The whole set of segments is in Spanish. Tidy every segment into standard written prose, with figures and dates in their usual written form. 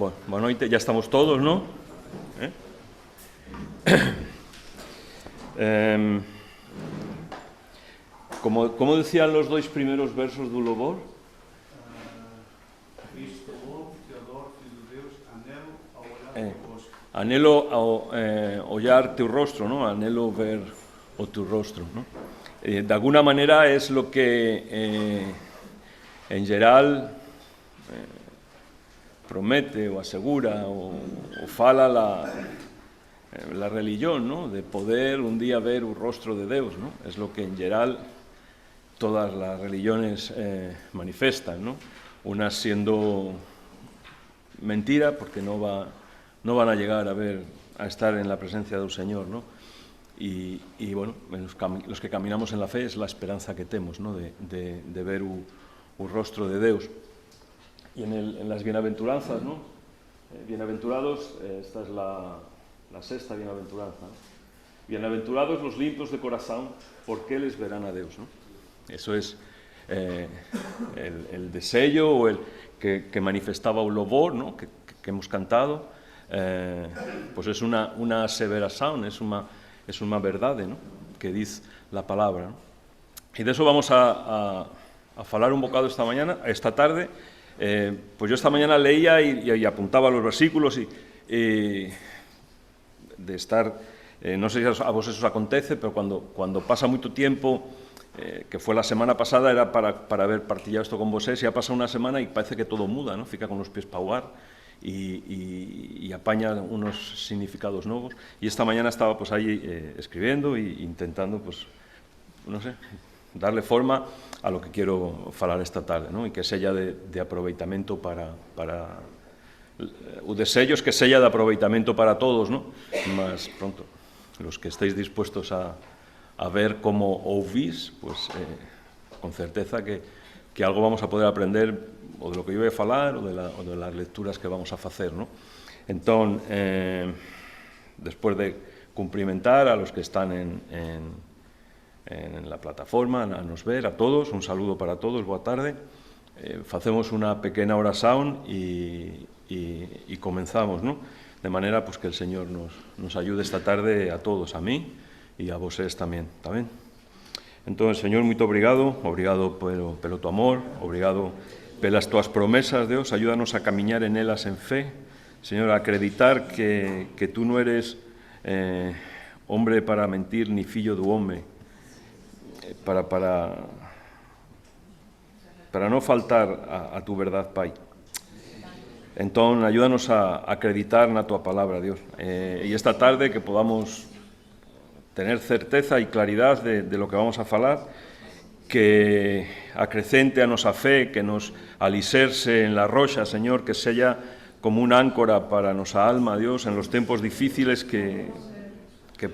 Boa noite, ya estamos todos, ¿no? Como decían los dois primeros versos do louvor? Cristo bom, Teodoro, Filho de Deus, anelo ao olhar teu rosto. Anhelo ollar teu rostro, ¿no? Anhelo ver o tu rostro, ¿no? De alguna manera es lo que en general promete o asegura o fala la religión, ¿no? De poder un día ver o rostro de Deus, ¿no? Es lo que en general todas las religiones manifestan, ¿no? Unas siendo mentira porque no van a llegar a estar en la presencia del Señor, ¿no? Y bueno, los que caminamos en la fe es la esperanza que tenemos, ¿no? de ver el rostro de Deus. Y en las bienaventuranzas, ¿no? Bienaventurados, esta es la sexta bienaventuranza, ¿no? Bienaventurados los limpios de corazón, porque les verán a Deus, ¿no? Eso es el deseo o el que manifestaba el louvor, ¿no? que hemos cantado, pues es una aseveración, es una verdad, ¿no? Que dice la palabra, ¿no? Y de eso vamos a hablar un bocado esta tarde. Pues yo esta mañana leía y apuntaba los versículos y de estar, no sé si a vos eso acontece, pero cuando pasa mucho tiempo, que fue la semana pasada, era para haber partillado esto con vosotros, y ha pasado una semana y parece que todo muda, ¿no? Fica con los pies para ahogar y apaña unos significados nuevos. Y esta mañana estaba pues ahí escribiendo e intentando, pues, no sé, darle forma a lo que quiero falar esta tarde, ¿no? Y que sella de aproveitamento para o deseo es que sella de aproveitamento para todos, ¿no? Más pronto, los que estéis dispuestos a ver cómo ouvís, pues con certeza que algo vamos a poder aprender o de lo que yo voy a falar o de las lecturas que vamos a hacer, ¿no? Entonces, después de cumplimentar a los que están en la plataforma, a nos ver, a todos, un saludo para todos, boa tarde, hacemos una pequeña oración y comenzamos, ¿no? De manera pues que el Señor nos ayude esta tarde a todos, a mí y a vosotros también, ¿está bien? Entonces, Señor, muy obrigado pelo tu amor, obrigado pelas tuas promesas, Dios, ayúdanos a caminar en elas en fe, Señor, a acreditar que tú no eres hombre para mentir ni fillo do hombre, para no faltar a tu verdad, Pai. Entonces, ayúdanos a acreditar na tua palabra, Dios, y esta tarde que podamos tener certeza y claridad de lo que vamos a falar, que acrecente a nosa fe, que nos aliserse en la rocha, Señor, que sella como una áncora para nosa alma, Dios, en los tiempos difíciles que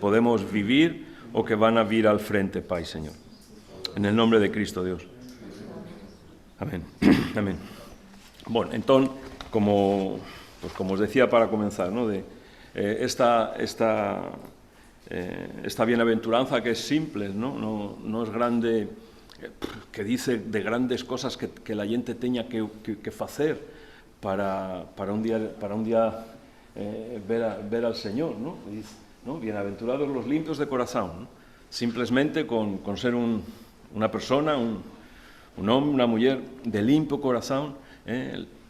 podemos vivir o que van a vir al frente, Pai, Señor. En el nombre de Cristo, Dios. Amén. Amén. Bueno, entonces, como os decía para comenzar, ¿no? Esta bienaventuranza que es simple, no es grande, que dice de grandes cosas que la gente tenga que hacer para un día ver al Señor, ¿no? Dice, ¿no? Bienaventurados los limpios de corazón, ¿no? Simplemente con ser una persona, un hombre, una mujer de limpio corazón,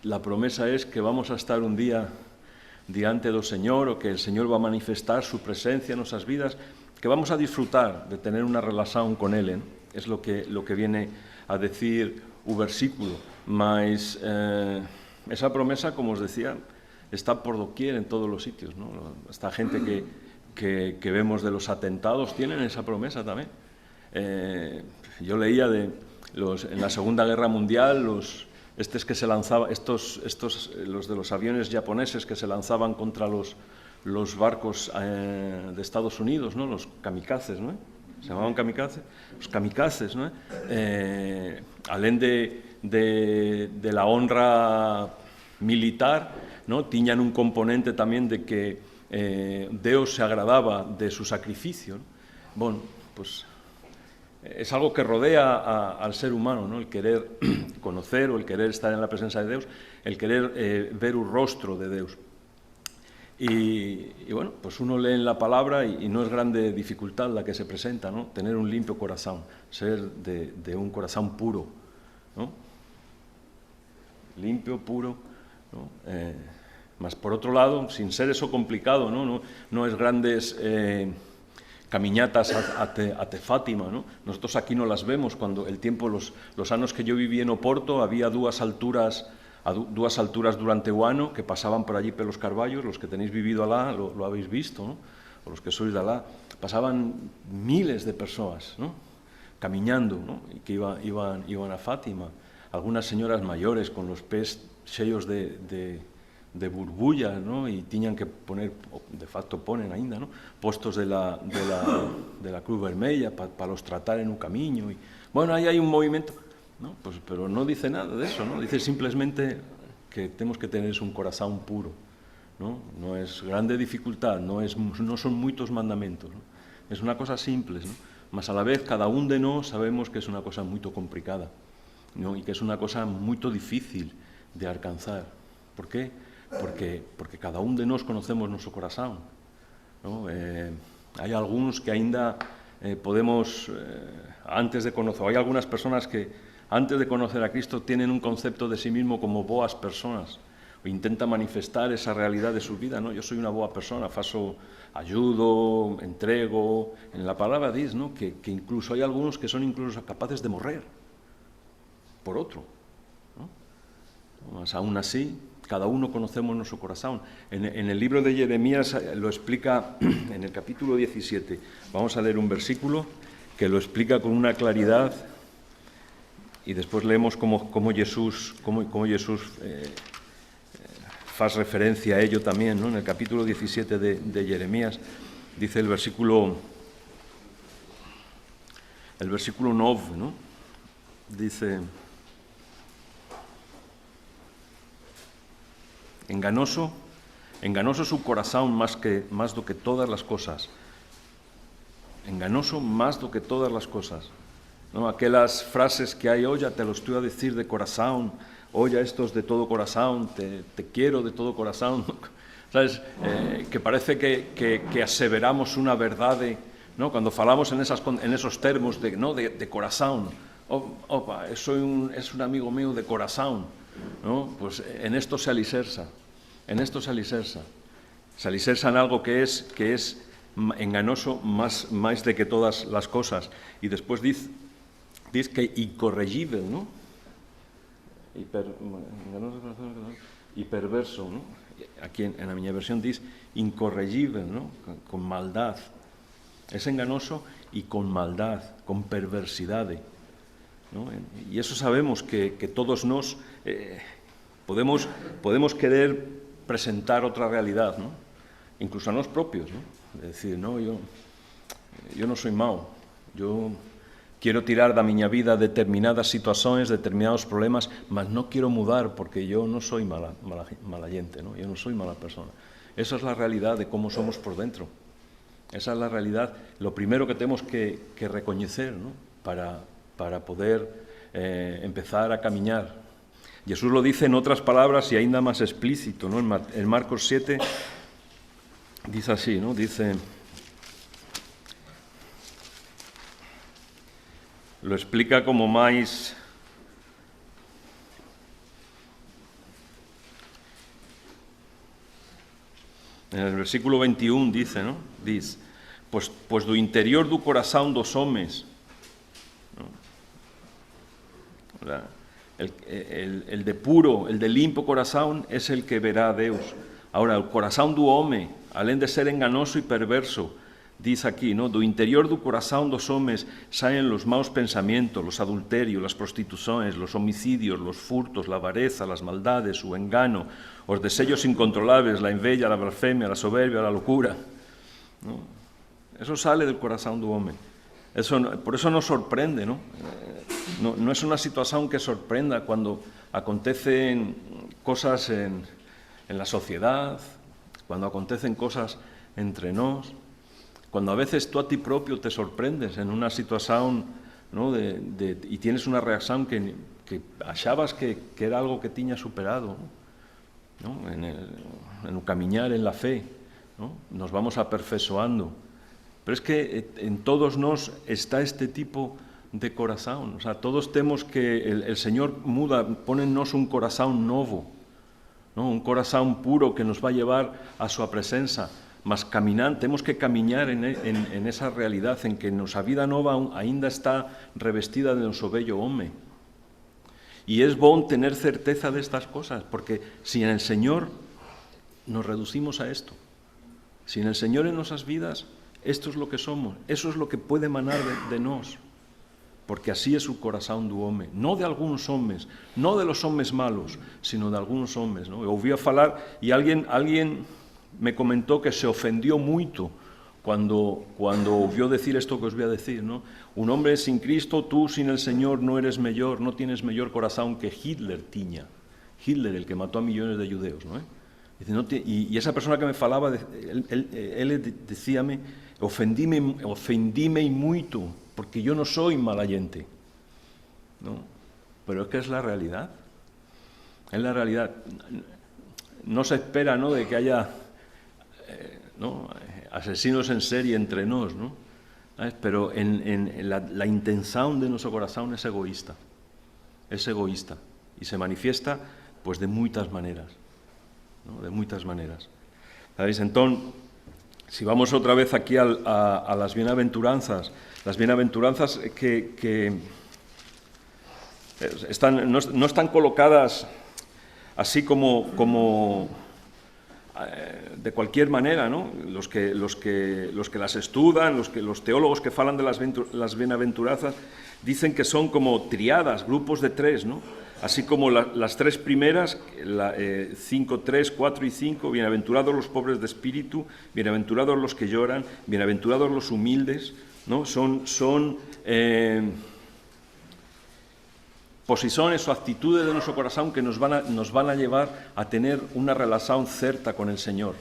la promesa es que vamos a estar un día diante del Señor, o que el Señor va a manifestar su presencia en nuestras vidas, que vamos a disfrutar de tener una relación con Él, ¿eh? Es lo que viene a decir el versículo, mas esa promesa, como os decía, está por doquier en todos los sitios, ¿no? Esta gente que vemos de los atentados tienen esa promesa también. Yo leía en la Segunda Guerra Mundial, los que se lanzaban, los de los aviones japoneses que se lanzaban contra los barcos de Estados Unidos, ¿no? Los kamikazes, ¿no? Se llamaban kamikazes, los kamikazes, ¿no? Alén de la honra militar, ¿no? Tiñan un componente también de que Dios se agradaba de su sacrificio, ¿no? Bueno, pues es algo que rodea al ser humano, ¿no? El querer conocer o el querer estar en la presencia de Deus, el querer ver un rostro de Deus. Y bueno, pues uno lee en la palabra y no es grande dificultad la que se presenta, ¿no? Tener un limpio corazón, ser de un corazón puro, ¿no? Limpio, puro, ¿no? Mas por otro lado, sin ser eso complicado, ¿no? No es grandes caminatas a Fátima, ¿no? Nosotros aquí no las vemos. Cuando el tiempo, los años que yo viví en Oporto, había dos alturas durante o ano que pasaban por allí pelos carballos. Los que tenéis vivido alá lo habéis visto, ¿no? O los que sois de alá. Pasaban miles de personas, ¿no? Caminando, ¿no? Y que iban a Fátima. Algunas señoras mayores con los pies cheios de burbullas, ¿no? Y tiñan que poner, de facto ponen ainda, ¿no? Postos de la Cruz Vermella para los tratar en un camiño. Y, bueno, aí hai un movimento, ¿no? Pues, pero no dice nada de eso, ¿no? Dice simplemente que tenemos que tener un corazón puro, ¿no? No es grande dificultad, no son muchos mandamentos, ¿no? Es una cosa simple, ¿no? Mas a la vez cada un de nós sabemos que es una cosa muy complicada, ¿no? Y que es una cosa muy difícil de alcanzar. ¿Por qué? Porque cada un de nós conocemos nuestro corazón, ¿no? Hay algunos que ainda podemos, antes de conocer, hay algunas personas que antes de conocer a Cristo tienen un concepto de sí mismo como boas personas, o intentan manifestar esa realidad de su vida, ¿no? Yo soy una boa persona, faço, ayudo, entrego. En la palabra dice, ¿no? que incluso hay algunos que son incluso capaces de morrer por otro, ¿no? Mas aún así, cada uno conocemos nuestro corazón. En el libro de Jeremías lo explica en el capítulo 17. Vamos a leer un versículo que lo explica con una claridad y después leemos cómo Jesús faz referencia a ello también, ¿no? En el capítulo 17 de Jeremías dice el versículo 9, ¿no? Dice: enganoso su corazón más do que todas las cosas. Enganoso más do que todas las cosas, ¿no? Aquellas frases que hay, oye, te lo estoy a decir de corazón, oye, estos de todo corazón, te quiero de todo corazón, ¿sabes? Que parece que aseveramos una verdad, ¿no? Cuando falamos en esos termos de corazón, opa, es un amigo mío de corazón, ¿no? Pues en esto se alisersa, se alisersa en algo que es enganoso más de que todas las cosas. Y después dice que incorregible, ¿no? Y perverso, ¿no? Aquí en la mi versión dice incorregible, ¿no? Con maldad. Es enganoso y con maldad, con perversidad, ¿no? Y eso sabemos que todos nos podemos querer presentar otra realidad, ¿no? Incluso a nos propios, ¿no? Es decir, no, yo no soy mau, yo quiero tirar da miña vida determinadas situaciones, determinados problemas, mas no quiero mudar porque yo no soy mala gente, ¿no? Yo no soy mala persona. Esa es la realidad de cómo somos por dentro. Esa es la realidad, lo primero que tenemos que reconocer, ¿no? Para poder empezar a caminar. Jesús lo dice en otras palabras y ainda más explícito, ¿no? En Marcos 7 dice así, ¿no? Dice, lo explica como más en el versículo 21 dice, ¿no? Dice, pues do interior do corazón dos homes, ¿no? El de puro, el de limpo corazón es el que verá a Deus. Ahora, el corazón do home, além de ser enganoso y perverso, dice aquí, ¿no? Do interior do corazón dos homes salen los maus pensamientos, los adulterios, las prostituciones, los homicidios, los furtos, la avareza, las maldades, o engano, os deseos incontrolables, la enveja, la blasfemia, la soberbia, la locura, ¿no? Eso sale del corazón do home. Por eso nos sorprende, ¿no? No es una situación que sorprenda cuando acontecen cosas en la sociedad, cuando acontecen cosas entre nos, cuando a veces tú a ti propio te sorprendes en una situación ¿no? Y tienes una reacción que achabas que era algo que tiña superado, ¿no? En el camiñar en la fe, ¿no? Nos vamos aperfesoando. Pero es que en todos nos está este tipo de corazón. O sea, todos temos que el Señor muda, pónennos un corazón novo, ¿no? Un corazón puro que nos va a llevar a súa presenza. Mas temos que camiñar en esa realidad, en que nosa vida nova aínda está revestida de noso bello home. Y es bon tener certeza de estas cosas, porque si en el Señor nos reducimos a esto, si en el Señor en nuestras vidas, esto es lo que somos, eso es lo que puede emanar de nos, porque así es su corazón do home, no de algunos hombres, no de los hombres malos, sino de algunos hombres, ¿no? Ouví a falar y alguien me comentó que se ofendió mucho cuando vio decir esto que os voy a decir, ¿no? Un hombre sin Cristo, tú sin el Señor no eres mejor, no tienes mejor corazón que Hitler tiña. Hitler, el que mató a millones de judeos, ¿no? Dice, y esa persona que me falaba, él decíame, ofendíme y mucho, porque yo no soy mala gente, ¿no? Pero es que es la realidad. Es la realidad. No se espera, ¿no?, de que haya ¿no?, asesinos en serie entre nos, ¿no? ¿Sabes? Pero la intención de nuestro corazón es egoísta y se manifiesta pues de muchas maneras, ¿no? De muchas maneras. ¿Sabéis? Entonces, si vamos otra vez aquí a las bienaventuranzas que no están colocadas así como de cualquier manera, ¿no? Los que las estudian, los teólogos que falan de las bienaventuranzas dicen que son como triadas, grupos de tres, ¿no? Así como las tres primeras, 5, 3, 4 y 5, bienaventurados los pobres de espíritu, bienaventurados los que lloran, bienaventurados los humildes, ¿no? Son posiciones o actitudes de nuestro corazón que nos van a llevar a tener una relación certa con el Señor,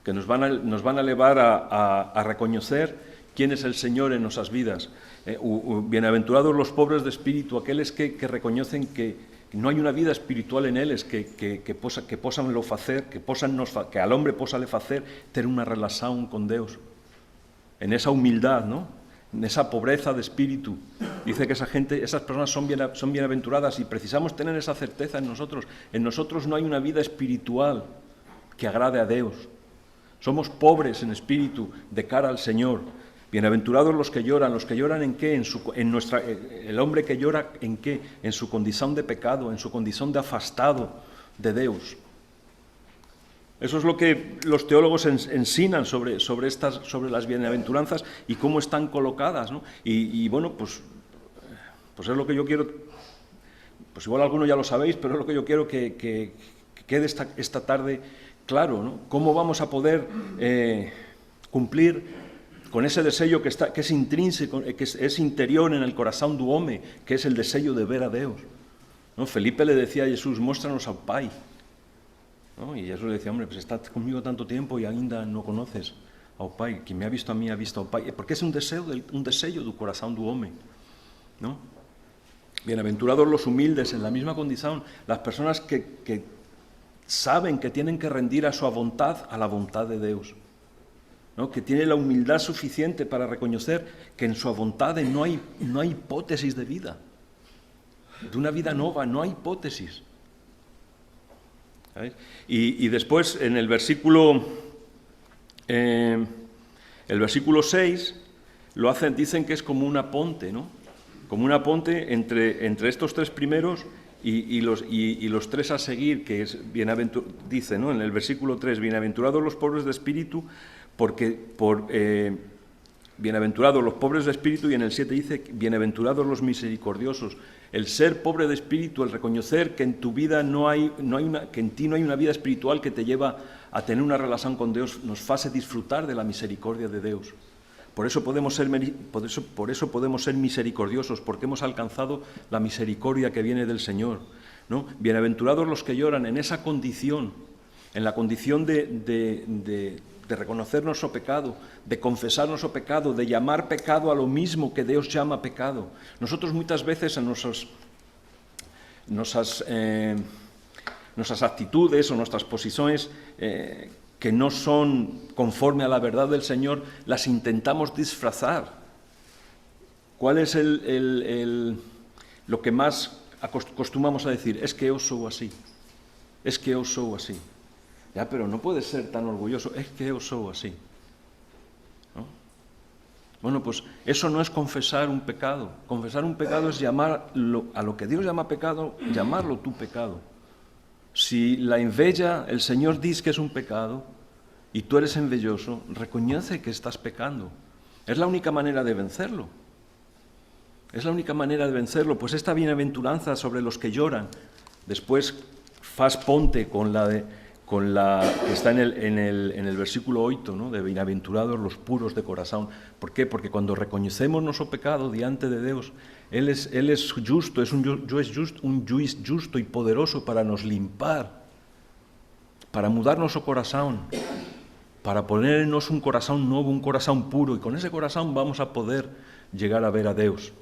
que nos van a llevar a reconocer quién es el Señor en nuestras vidas. Bienaventurados los pobres de espíritu, aquellos que reconocen que no hay una vida espiritual en ellos, que posan lo facer, que al hombre posa le facer tener una relación con Dios, en esa humildad, ¿no?, en esa pobreza de espíritu. Dice que esas personas son bienaventuradas, y precisamos tener esa certeza en nosotros. En nosotros no hay una vida espiritual que agrade a Dios. Somos pobres en espíritu de cara al Señor. Bienaventurados los que lloran ¿en qué? El hombre que llora ¿en qué? En su condición de pecado, en su condición de afastado de Dios. Eso es lo que los teólogos ensinan sobre las bienaventuranzas y cómo están colocadas, ¿no? Y bueno, pues es lo que yo quiero, pues igual algunos ya lo sabéis, pero es lo que yo quiero que quede esta tarde claro, ¿no? Cómo vamos a poder cumplir con ese deseo que es intrínseco, que es interior en el corazón del hombre, que es el deseo de ver a Dios, ¿no? Felipe le decía a Jesús, muéstranos al Pai, ¿no? Y Jesús le decía, hombre, pues estás conmigo tanto tiempo y ainda no conoces ao Pai. Quien me ha visto a mí ha visto ao Pai. Porque es un deseo do corazón do hombre, ¿no? Bienaventurados los humildes, en la misma condición, las personas que saben que tienen que rendir a su voluntad a la voluntad de Dios, ¿no? Que tienen la humildad suficiente para reconocer que en su voluntad no hay hipótesis de vida, de una vida nueva, no hay hipótesis. ¿Sabes? Y después en el versículo 6 dicen que es como una ponte, ¿no? Como una ponte entre estos tres primeros y los tres a seguir, que es dice, ¿no?, en el versículo 3, bienaventurados los pobres de espíritu, bienaventurados los pobres de espíritu, y en el 7 dice, bienaventurados los misericordiosos. El ser pobre de espíritu, el reconocer que en tu vida que en ti no hay una vida espiritual que te lleva a tener una relación con Dios, nos hace disfrutar de la misericordia de Dios. Por eso podemos ser misericordiosos, porque hemos alcanzado la misericordia que viene del Señor, ¿no? Bienaventurados los que lloran en esa condición en la condición de reconocer nuestro pecado, de confesar nuestro pecado, de llamar pecado a lo mismo que Dios llama pecado. Nosotros muchas veces en nuestras actitudes o nuestras posiciones que no son conforme a la verdad del Señor, las intentamos disfrazar. ¿Cuál es lo que más acostumbramos a decir? Es que yo soy así, es que yo soy así. Ya, pero no puedes ser tan orgulloso, es que yo soy así, ¿no? Bueno, pues eso no es confesar un pecado. Confesar un pecado es llamar a lo que Dios llama pecado, llamarlo tu pecado. Si la envidia, el Señor dice que es un pecado y tú eres envidioso, reconoce que estás pecando. Es la única manera de vencerlo. Es la única manera de vencerlo. Pues esta bienaventuranza sobre los que lloran, después faz ponte con la que está en el versículo 8, ¿no? De bienaventurados los puros de corazón. ¿Por qué? Porque cuando reconocemos nuestro pecado diante de Dios, Él es justo, un juez justo y poderoso para nos limpar, para mudar nuestro corazón, para ponernos un corazón nuevo, un corazón puro, y con ese corazón vamos a poder llegar a ver a Dios,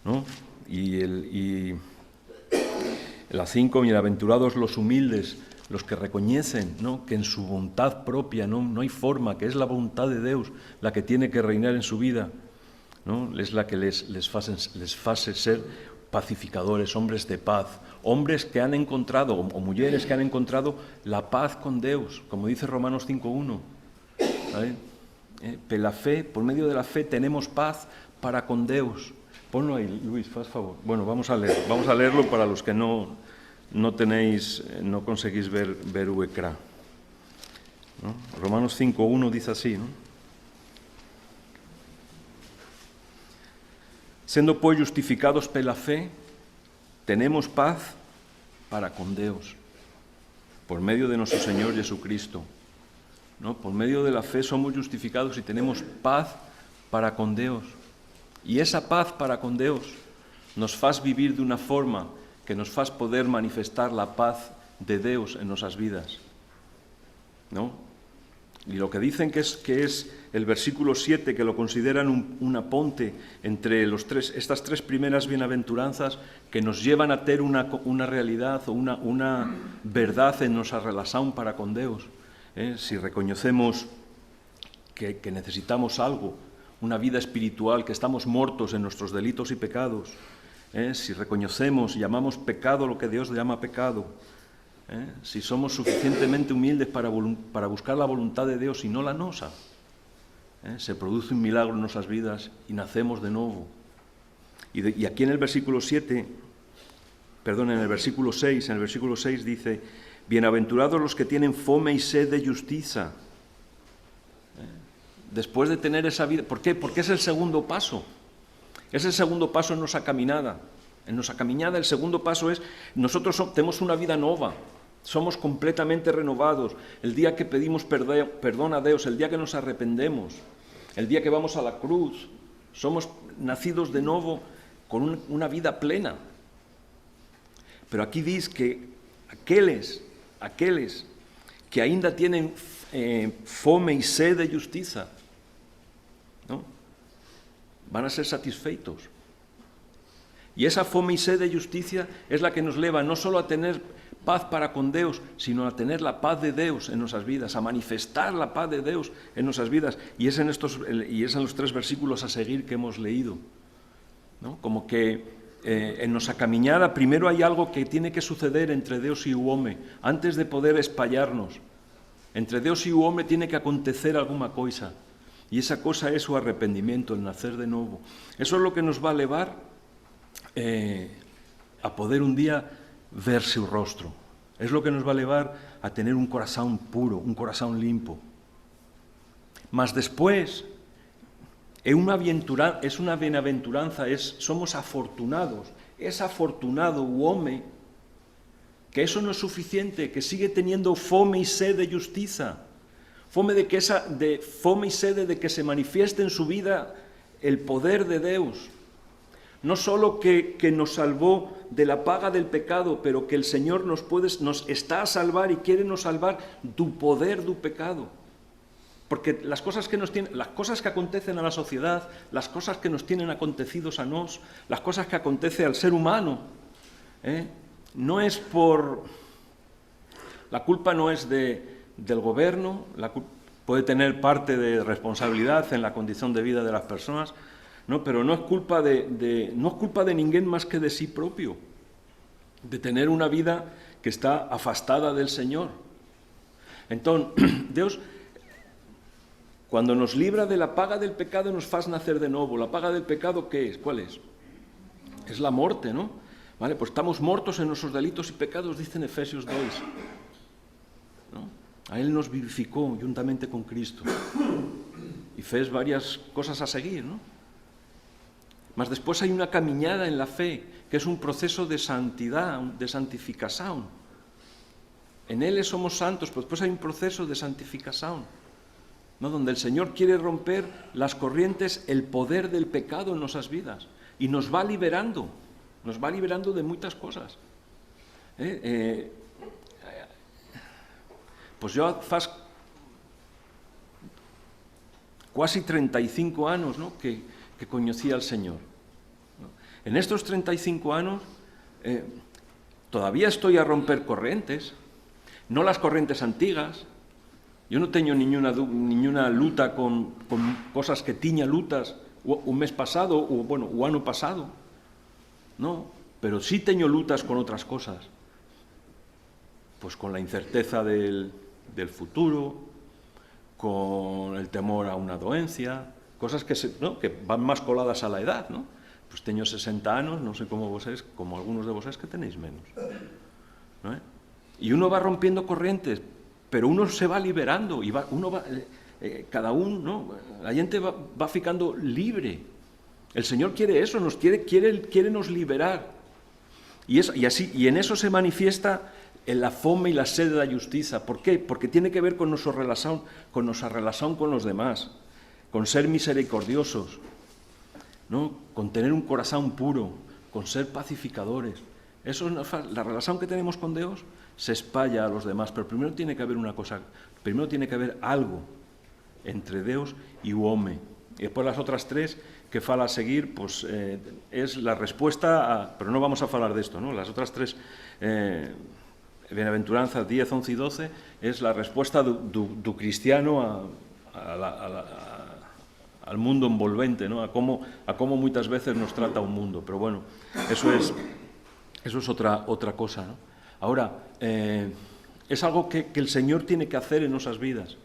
¿no? Y la 5, bienaventurados los humildes, los que reconocen, ¿no?, que en su voluntad propia no hay forma, que es la voluntad de Dios la que tiene que reinar en su vida, ¿no? Es la que les hace ser pacificadores, hombres de paz, hombres que han encontrado, o mujeres que han encontrado la paz con Dios, como dice Romanos 5:1. ¿Vale? Por medio de la fe tenemos paz para con Dios. Ponlo ahí, Luis, haz favor. Bueno, vamos a leerlo para los que no conseguís ver Uecra, ¿no? Romanos 5:1 dice así, ¿no? Siendo pues justificados por la fe, tenemos paz para con Dios, por medio de nuestro Señor Jesucristo, ¿no? Por medio de la fe somos justificados y tenemos paz para con Dios. Y esa paz para con Dios nos hace vivir de una forma que nos hace poder manifestar la paz de Dios en nuestras vidas, ¿no? Y lo que dicen que es el versículo 7, que lo consideran un aponte entre estas tres primeras bienaventuranzas que nos llevan a tener una realidad o una verdad en nuestra relación para con Dios. Si reconocemos que necesitamos algo, una vida espiritual, que estamos muertos en nuestros delitos y pecados, si reconocemos y llamamos pecado lo que Dios llama pecado, si somos suficientemente humildes para buscar la voluntad de Dios y no la nosa, se produce un milagro en nuestras vidas y nacemos de nuevo. Y aquí en el versículo 6 dice: bienaventurados los que tienen fome y sed de justicia. Después de tener esa vida, ¿por qué? Porque es el segundo paso. Es el segundo paso en nuestra caminada. En nuestra caminada el segundo paso es, nosotros tenemos una vida nueva, somos completamente renovados. El día que pedimos perdón a Dios, el día que nos arrependemos, el día que vamos a la cruz, somos nacidos de nuevo con una vida plena. Pero aquí dice que aquellos que ainda tienen fome y sed de justicia, ¿no?, van a ser satisfeitos. Y esa fome y sed de justicia es la que nos lleva no solo a tener paz para con Dios, sino a tener la paz de Dios en nuestras vidas, a manifestar la paz de Dios en nuestras vidas. Y es en los 3 versículos a seguir que hemos leído, ¿no? Como que en nuestra caminada primero hay algo que tiene que suceder entre Dios y el hombre, antes de poder espallarnos. Entre Dios y el hombre tiene que acontecer alguna cosa, y esa cosa es su arrepentimiento, el nacer de nuevo. Eso es lo que nos va a llevar a poder un día ver su rostro. Es lo que nos va a llevar a tener un corazón puro, un corazón limpio. Mas después, es una bienaventuranza, somos afortunados. Es afortunado el hombre que eso no es suficiente, que sigue teniendo fome y sed de justicia, fome y sed de que se manifieste en su vida el poder de Dios. No solo que nos salvó de la paga del pecado, pero que el Señor nos está a salvar y quiere nos salvar du poder du pecado. Porque las cosas que acontecen a la sociedad, las cosas que nos tienen acontecidos a nos, las cosas que acontece al ser humano, no es por... La culpa no es del gobierno, puede tener parte de responsabilidad en la condición de vida de las personas, ¿no? Pero no es culpa no es culpa de ninguén más que de sí propio, de tener una vida que está afastada del Señor. Entonces, Dios, cuando nos libra de la paga del pecado, nos faz nacer de nuevo. La paga del pecado, ¿qué es? ¿Cuál es? Es la muerte, ¿no? ¿Vale? Pues estamos muertos en nuestros delitos y pecados, dice en Efesios 2. ¿No? A Él nos vivificó juntamente con Cristo. Y fez varias cosas a seguir, ¿no? Mas después hay una caminada en la fe, que es un proceso de santidad, de santificación. En Él somos santos, pero después hay un proceso de santificación, ¿no? Donde el Señor quiere romper las corrientes, el poder del pecado en nuestras vidas. Y nos va liberando de muchas cosas. Pues yo faz casi 35 años, ¿no? que conocía al Señor. En estos 35 años todavía estoy a romper corrientes, no las corrientes antiguas. Yo no tengo ninguna luta con cosas que tiña lutas un mes pasado o año pasado, no, pero sí tengo lutas con otras cosas, pues con la incerteza del futuro, con el temor a una doencia, cosas que van más coladas a la edad, ¿no? Pues tengo 60 años, no sé cómo como algunos de vosotros que tenéis menos, ¿no? Y uno va rompiendo corrientes, pero uno se va liberando y cada uno, ¿no? La gente va ficando libre. El Señor quiere eso, quiere nos liberar. Y en eso se manifiesta en la fome y la sed de la justicia. ¿Por qué? Porque tiene que ver con nuestra relación con los demás, con ser misericordiosos, ¿no? Con tener un corazón puro, con ser pacificadores. La relación que tenemos con Dios se espalla a los demás, pero primero tiene que haber algo entre Dios y el hombre. Y después las otras tres que fala a seguir, pues es la respuesta pero no vamos a hablar de esto, ¿no? Las otras tres bienaventuranzas 10, 11 y 12 es la respuesta du cristiano al mundo envolvente, ¿no? a cómo muchas veces nos trata un mundo. Pero bueno, eso es otra cosa, ¿no? Ahora, es algo que el Señor tiene que hacer en nuestras vidas.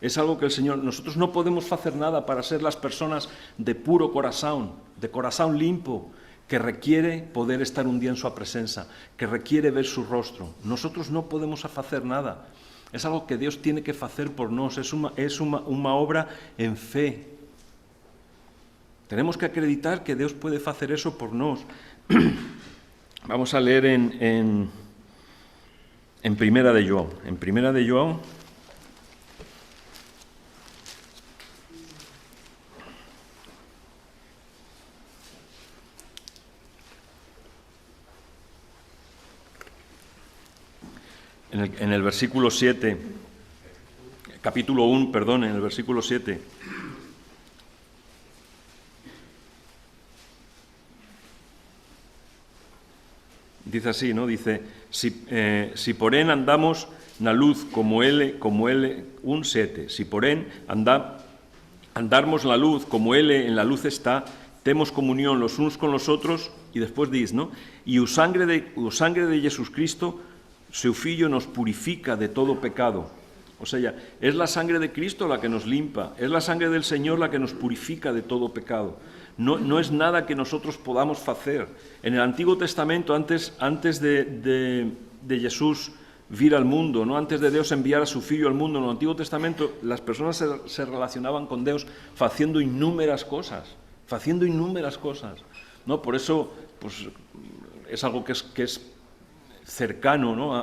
Es algo que nosotros no podemos hacer nada para ser las personas de puro corazón, de corazón limpio, que requiere poder estar un día en su presencia, que requiere ver su rostro. Nosotros no podemos hacer nada. Es algo que Dios tiene que hacer por nosotros. Es una obra en fe. Tenemos que acreditar que Dios puede hacer eso por nosotros. Vamos a leer en Primera de João. En Primera de João, en el versículo 7, capítulo 1, perdón, en el versículo 7. Dice así, ¿no? Dice, si porén andamos na luz como él, 1:7, si porén andarmos la luz como él en la luz está, temos comunión los unos con los otros, y después dice, ¿no? Y o sangre de Jesús Cristo, su Fillo, nos purifica de todo pecado. O sea, es la sangre de Cristo la que nos limpia, es la sangre del Señor la que nos purifica de todo pecado. No es nada que nosotros podamos hacer. En el Antiguo Testamento, antes de Jesús vir al mundo, ¿no? Antes de Dios enviar a su Fillo al mundo, en el Antiguo Testamento las personas se relacionaban con Dios haciendo innúmeras cosas, ¿no? Por eso pues, es algo que es cercano, ¿no?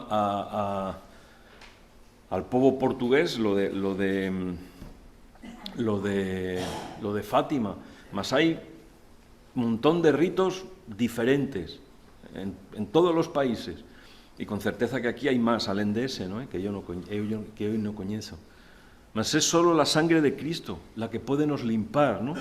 al pueblo portugués, lo de Fátima. Mas hay montón de ritos diferentes en todos los países. Y con certeza que aquí hay más, além de ese, ¿no? que hoy no coñezo. Mas es solo la sangre de Cristo la que puede nos limpar, ¿no?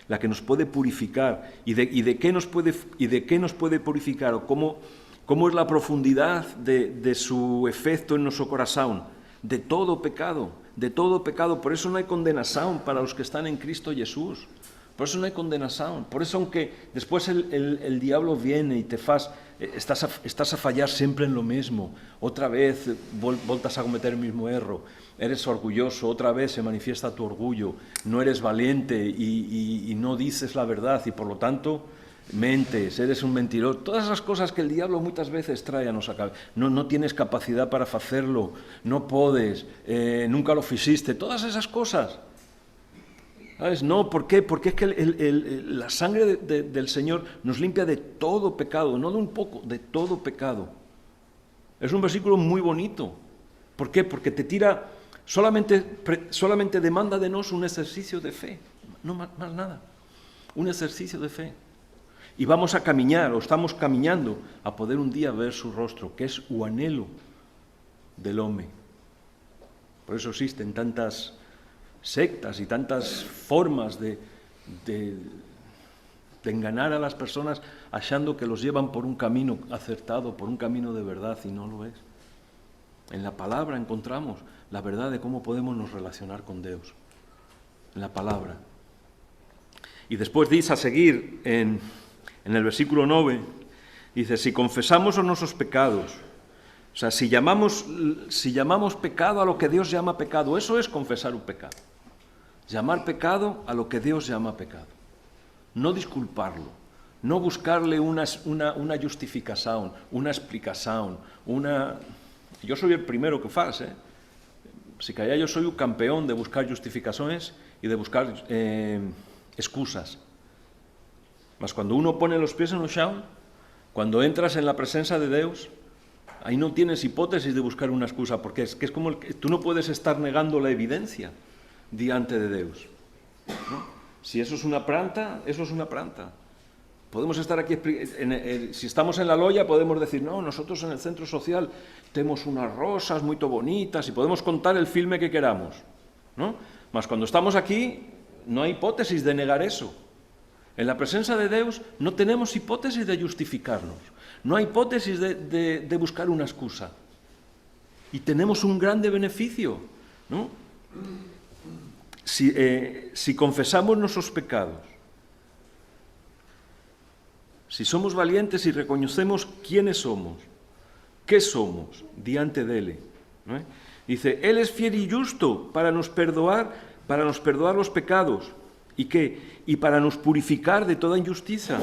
La que nos puede purificar. ¿Y de qué nos puede purificar? ¿O cómo es la profundidad de su efecto en nuestro corazón? De todo pecado, de todo pecado. Por eso no hay condenación para los que están en Cristo Jesús. Por eso no hay condenación. Por eso, aunque después el diablo viene y estás a fallar siempre en lo mismo, otra vez voltas a cometer el mismo error, eres orgulloso, otra vez se manifiesta tu orgullo, no eres valiente y no dices la verdad y por lo tanto mentes, eres un mentiroso. Todas esas cosas que el diablo muchas veces trae a nuestra cabeza. No tienes capacidad para hacerlo, no puedes, nunca lo hiciste, todas esas cosas. ¿Sabes? No, ¿por qué? Porque es que la sangre del Señor nos limpia de todo pecado, no de un poco, de todo pecado. Es un versículo muy bonito. ¿Por qué? Porque te tira, solamente demanda de nosotros un ejercicio de fe, no más nada, un ejercicio de fe. Y vamos a caminar, o estamos caminando, a poder un día ver su rostro, que es el anhelo del hombre. Por eso existen tantas sectas y tantas formas de enganar a las personas achando que los llevan por un camino acertado, por un camino de verdad, y no lo es. En la palabra encontramos la verdad de cómo podemos nos relacionar con Dios. En la palabra. Y después dice a seguir en el versículo 9, dice, si confesamos nuestros pecados, o sea, si llamamos pecado a lo que Dios llama pecado, eso es confesar un pecado. Llamar pecado a lo que Dios llama pecado. No disculparlo, no buscarle una justificación, una explicación, Yo soy el primero que faz, Si calla, yo soy un campeón de buscar justificaciones y de buscar excusas. Mas cuando uno pone los pies en el chão, cuando entras en la presencia de Dios, ahí no tienes hipótesis de buscar una excusa, porque es que es como tú no puedes estar negando la evidencia diante de Dios, ¿no? Si eso es una planta, eso es una planta. Podemos estar aquí, si estamos en la loya, podemos decir, no, nosotros en el centro social tenemos unas rosas muy bonitas y podemos contar el filme que queramos, ¿no? Mas cuando estamos aquí, no hay hipótesis de negar eso. En la presencia de Dios no tenemos hipótesis de justificarnos, no hay hipótesis de buscar una excusa. Y tenemos un grande beneficio, ¿no? Si confesamos nuestros pecados, si somos valientes y reconocemos quiénes somos, qué somos diante de Él, ¿no? Dice, Él es fiel y justo para nos perdoar los pecados. ¿Y qué? Y para nos purificar de toda injusticia.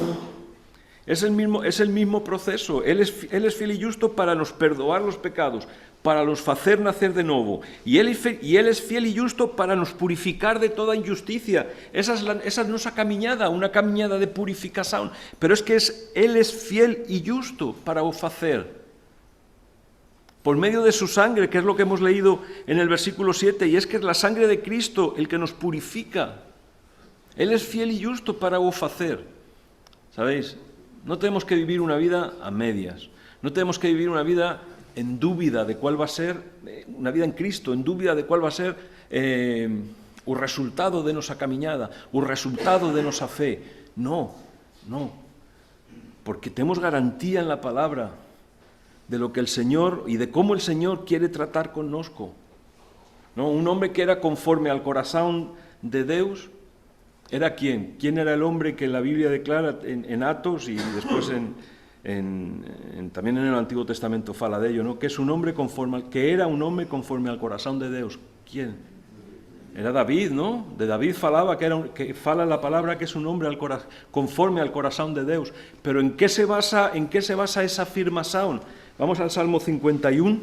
Es el mismo proceso. Él es fiel y justo para nos perdoar los pecados, para nos hacer nacer de nuevo. Y él es fiel y justo para nos purificar de toda injusticia. Esa es nuestra caminada, una caminada de purificación. Pero es que Él es fiel y justo para o hacer. Por medio de su sangre, que es lo que hemos leído en el versículo 7, y es que es la sangre de Cristo el que nos purifica. Él es fiel y justo para o hacer. ¿Sabéis? No tenemos que vivir una vida a medias. No tenemos que vivir una vida en dúbida de cuál va a ser, una vida en Cristo, en dúbida de cuál va a ser el resultado de nuestra caminada, el resultado de nuestra fe. No. Porque tenemos garantía en la palabra de lo que el Señor y de cómo el Señor quiere tratar con nosotros. ¿No? Un hombre que era conforme al corazón de Dios, ¿era quién? ¿Quién era el hombre que la Biblia declara en Atos y después también en el Antiguo Testamento fala de ello, ¿no? Que era un hombre conforme al corazón de Dios. ¿Quién? Era David, ¿no? De David falaba que fala la palabra que es un hombre conforme al corazón de Dios. Pero ¿en qué se basa esa afirmación? Vamos al Salmo 51.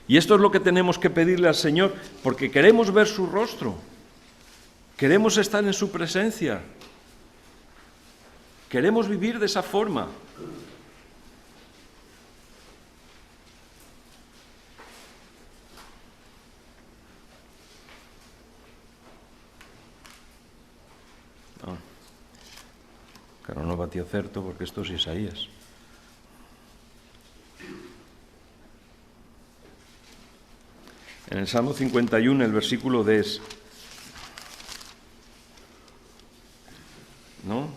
Y esto es lo que tenemos que pedirle al Señor, porque queremos ver su rostro, queremos estar en su presencia, queremos vivir de esa forma. tío certo, porque esto es Isaías. En el Salmo 51, el versículo 10, ¿no?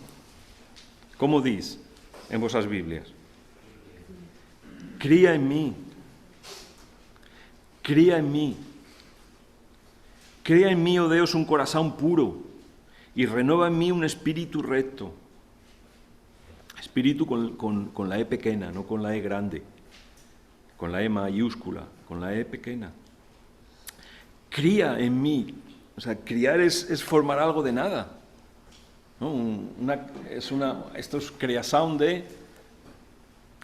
¿Cómo dice en vuestras Biblias? Cría en mí, cría en mí. Crea en mí, oh Dios, un corazón puro y renueva en mí un espíritu recto. Espíritu con la E pequeña, no con la E grande, con la E mayúscula, con la E pequeña. Cría en mí. O sea, criar es formar algo de nada, ¿no? Esto es creación de,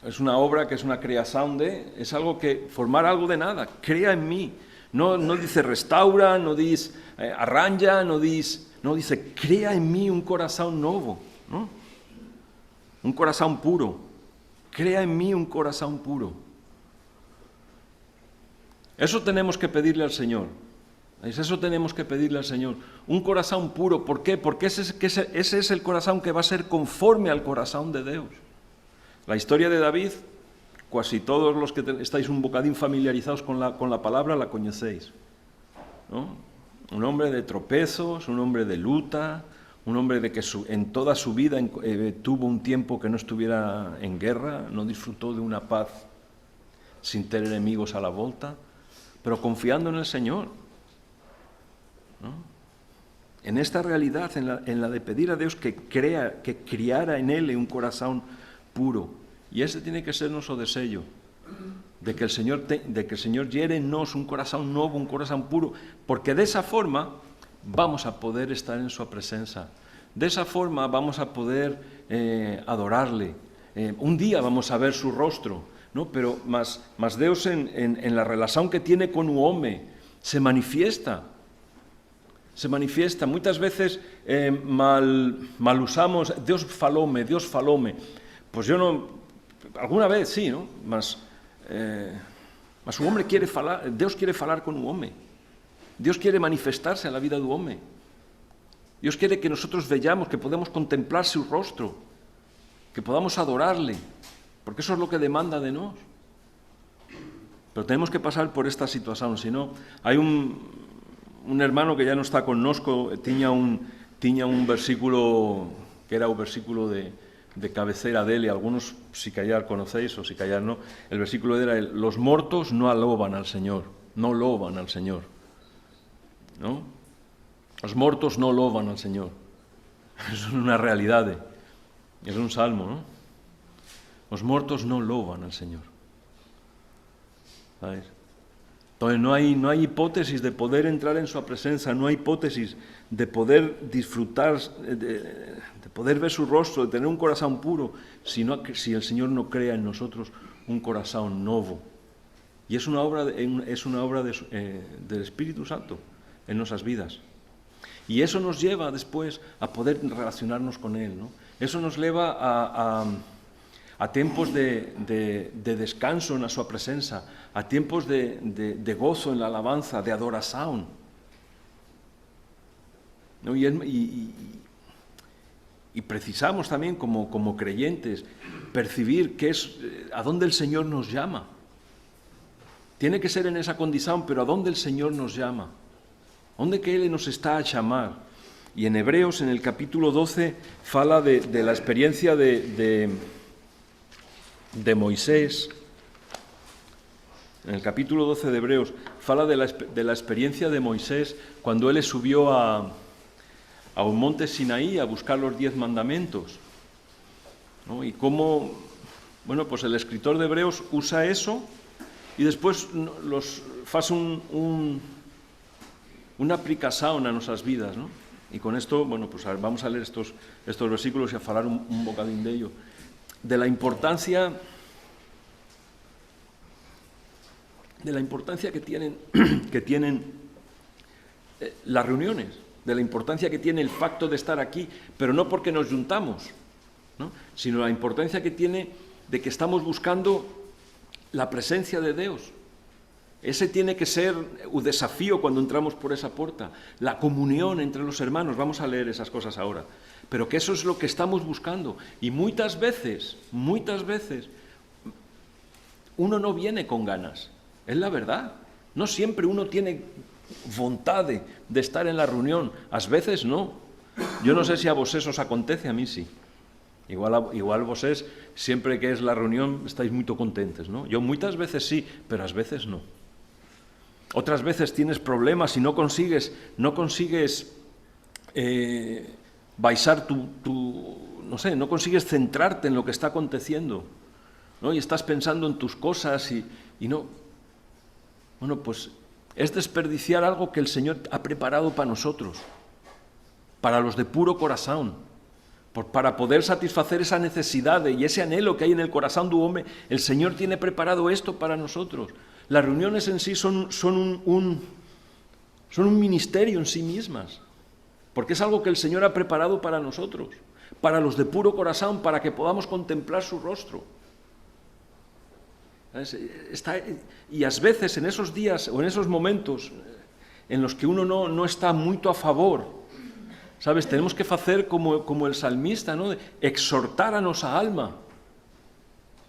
es una obra que es una creación de, es algo que, formar algo de nada. Crea en mí. No dice restaura, no dice arranja, no dice crea en mí un corazón nuevo, ¿no? Un corazón puro. Crea en mí un corazón puro. Eso tenemos que pedirle al Señor. Eso tenemos que pedirle al Señor. Un corazón puro. ¿Por qué? Porque ese es el corazón que va a ser conforme al corazón de Dios. La historia de David, casi todos los que estáis un bocadín familiarizados con la palabra la conocéis, ¿no? Un hombre de tropezos, un hombre de luta, un hombre de que en toda su vida tuvo un tiempo que no estuviera en guerra, no disfrutó de una paz sin tener enemigos a la vuelta, pero confiando en el Señor, ¿no? En esta realidad, en la de pedir a Dios que criara en él un corazón puro. Y ese tiene que ser nuestro deseo, de que el Señor hiere en nos un corazón nuevo, un corazón puro, porque de esa forma vamos a poder estar en su presencia. De esa forma vamos a poder adorarle. Un día vamos a ver su rostro, ¿no? Pero más Dios en la relación que tiene con un hombre se manifiesta. Muchas veces mal usamos, Dios falóme. Pues yo no, alguna vez sí, ¿no? Mas un hombre quiere falar, Dios quiere falar con un hombre. Dios quiere manifestarse en la vida de un hombre. Dios quiere que nosotros veamos, que podamos contemplar su rostro, que podamos adorarle, porque eso es lo que demanda de nosotros. Pero tenemos que pasar por esta situación, si no, hay un hermano que ya no está con nosotros, tenía un versículo que era un versículo de cabecera de él, y algunos si callar conocéis o si callar no. El versículo era los muertos no alaban al Señor, no loban al Señor, ¿no? Los muertos no loban al Señor. Es una realidad, es un salmo, ¿no? Los muertos no loban al Señor, ¿sabes? Entonces no hay hipótesis de poder entrar en su presencia, no hay hipótesis de poder disfrutar, de poder ver su rostro, de tener un corazón puro, si el Señor no crea en nosotros un corazón nuevo. Y es una obra del Espíritu Santo en nuestras vidas. Y eso nos lleva después a poder relacionarnos con Él, ¿no? Eso nos lleva a tiempos de descanso en su presencia, a tiempos de gozo en la alabanza, de adoración, ¿no? Y precisamos también como creyentes percibir a dónde el Señor nos llama. Tiene que ser en esa condición, pero a dónde el Señor nos llama, dónde que Él nos está a llamar. Y en Hebreos, en el capítulo 12, fala de la experiencia de Moisés. En el capítulo 12 de Hebreos, fala de la experiencia de Moisés cuando él subió a un monte Sinaí a buscar los 10 mandamientos, ¿no? Y cómo, bueno, pues el escritor de Hebreos usa eso y después hace una aplicación a nuestras vidas, ¿no? Y con esto, bueno, pues vamos a leer estos versículos y a hablar un bocadín de ello, de la importancia que tienen las reuniones, de la importancia que tiene el facto de estar aquí, pero no porque nos juntamos, ¿no? Sino la importancia que tiene de que estamos buscando la presencia de Dios. Ese tiene que ser un desafío cuando entramos por esa puerta. La comunión entre los hermanos, vamos a leer esas cosas ahora. Pero que eso es lo que estamos buscando. Y muchas veces, uno no viene con ganas. Es la verdad. No siempre uno tiene voluntad de estar en la reunión. A veces no. Yo no sé si a vosotros os acontece, a mí sí. Igual vosotros, siempre que es la reunión, estáis muy contentos, ¿no? Yo muchas veces sí, pero a veces no. Otras veces tienes problemas y no consigues baixar no consigues centrarte en lo que está aconteciendo, ¿no? Y estás pensando en tus cosas y no. Bueno, pues es desperdiciar algo que el Señor ha preparado para nosotros, para los de puro corazón, para poder satisfacer esa necesidad y ese anhelo que hay en el corazón del hombre. El Señor tiene preparado esto para nosotros. Las reuniones en sí son un ministerio en sí mismas, porque es algo que el Señor ha preparado para nosotros, para los de puro corazón, para que podamos contemplar su rostro. Y a veces en esos días o en esos momentos en los que uno no está muy a favor, ¿sabes? Tenemos que hacer como el salmista, ¿no? Exhortar a nuestra alma.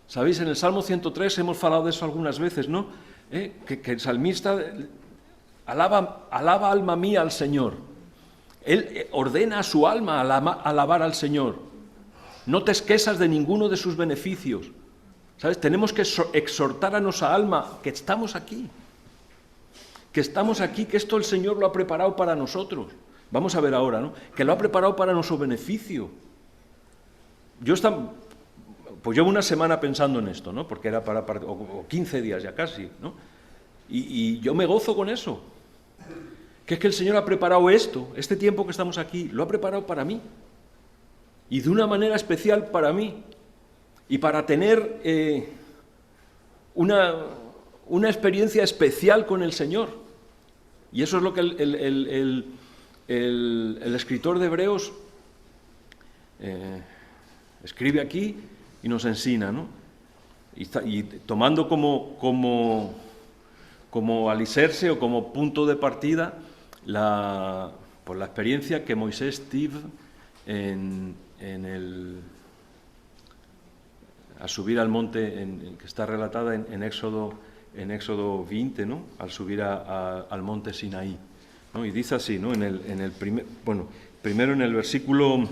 ¿Sabéis? En el Salmo 103 hemos hablado de eso algunas veces, ¿no? Que el salmista alaba alma mía al Señor. Él ordena a su alma alabar al Señor. No te esquezas de ninguno de sus beneficios. ¿Sabes? Tenemos que exhortar a nuestra alma que estamos aquí. Que esto el Señor lo ha preparado para nosotros. Vamos a ver ahora, ¿no? Que lo ha preparado para nuestro beneficio. Pues llevo una semana pensando en esto, ¿no? Porque era o 15 días ya casi, ¿no? Y yo me gozo con eso. Que es que el Señor ha preparado este tiempo que estamos aquí, lo ha preparado para mí. Y de una manera especial para mí. Y para tener una experiencia especial con el Señor. Y eso es lo que el escritor de Hebreos escribe aquí y nos enseña, ¿no? Y tomando como alicerce o como punto de partida por la experiencia que Moisés tuvo a subir al monte que está relatada en Éxodo 20, ¿no? Al subir al monte Sinaí, ¿no? Y dice así, ¿no? Primero en el versículo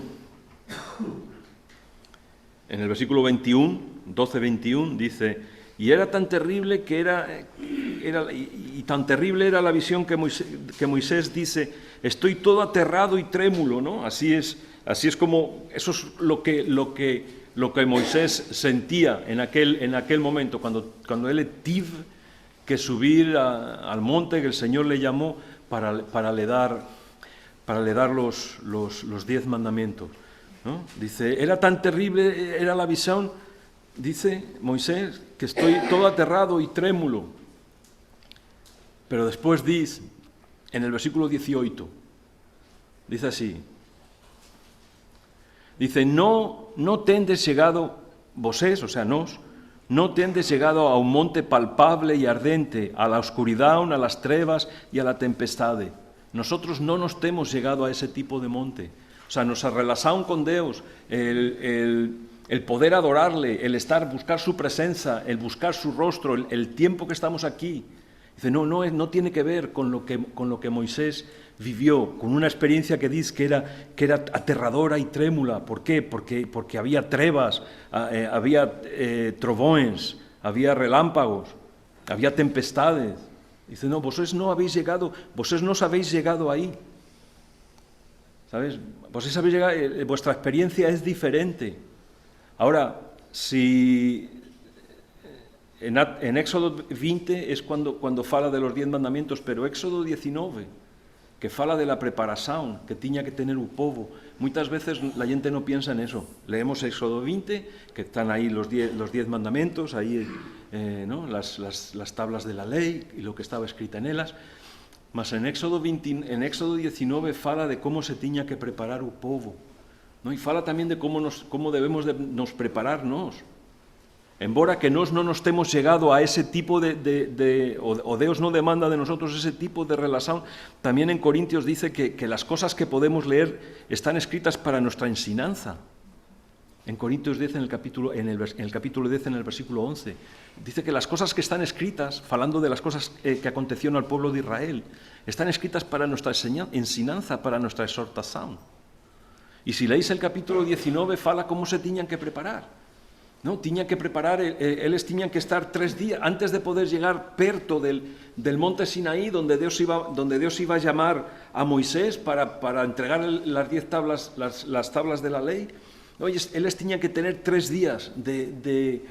21, 12-21, dice: y era tan terrible tan terrible era la visión que Moisés dice: estoy todo aterrado y trémulo, ¿no? Así es como, eso es lo que Moisés sentía en aquel momento, cuando él tuvo que subir al monte que el Señor le llamó para le dar los 10 mandamientos, ¿no? Dice, era tan terrible, era la visión, dice Moisés, que estoy todo aterrado y trémulo. Pero después dice, en el versículo 18, dice así, dice, no tendes llegado, vosés, o sea, no tendes llegado a un monte palpable y ardente, a la oscuridad, a las trevas y a la tempestad. Nosotros no nos hemos llegado a ese tipo de monte. O sea, nuestra relación con Dios, el poder adorarle, el buscar su presencia, el buscar su rostro, el tiempo que estamos aquí. Dice, no tiene que ver con lo que Moisés vivió, con una experiencia que dice que era aterradora y trémula. ¿Por qué? Porque había trevas, había trovones, había relámpagos, había tempestades. Dice, no, vosotros no habéis llegado, vosotros no habéis llegado ahí. ¿Sabes? Vosotros habéis llegado, vuestra experiencia es diferente. Ahora, si en Éxodo 20 es cuando fala de los 10 mandamientos, pero Éxodo 19, que fala de la preparación que tenía que tener un povo, muchas veces la gente no piensa en eso. Leemos Éxodo 20, que están ahí los 10 mandamientos, ahí ¿no? las tablas de la ley y lo que estaba escrita en ellas. Mas en Éxodo 19 fala de cómo se tenía que preparar un povo, ¿no? Y fala también de cómo debemos de nos prepararnos. embora que nós non nos temos llegado a ese tipo o Deus non demanda de nosotros ese tipo de relación, también en Corintios dice que las cosas que podemos leer están escritas para nuestra ensinanza. En Corintios 10, en el capítulo 10, en el versículo 11, dice que las cosas que están escritas, falando de las cosas que acontecieron al pueblo de Israel, están escritas para nuestra ensinanza, para nuestra exhortación. Y si leéis el capítulo 19, fala cómo se tiñan que preparar. ¿No? Tiñan que preparar, eles tiñan que estar 3 días antes de poder llegar perto del monte Sinaí, donde Dios iba a llamar a Moisés para entregar las 10 tablas, las tablas de la ley. Oye, eles tiñan que tener 3 días de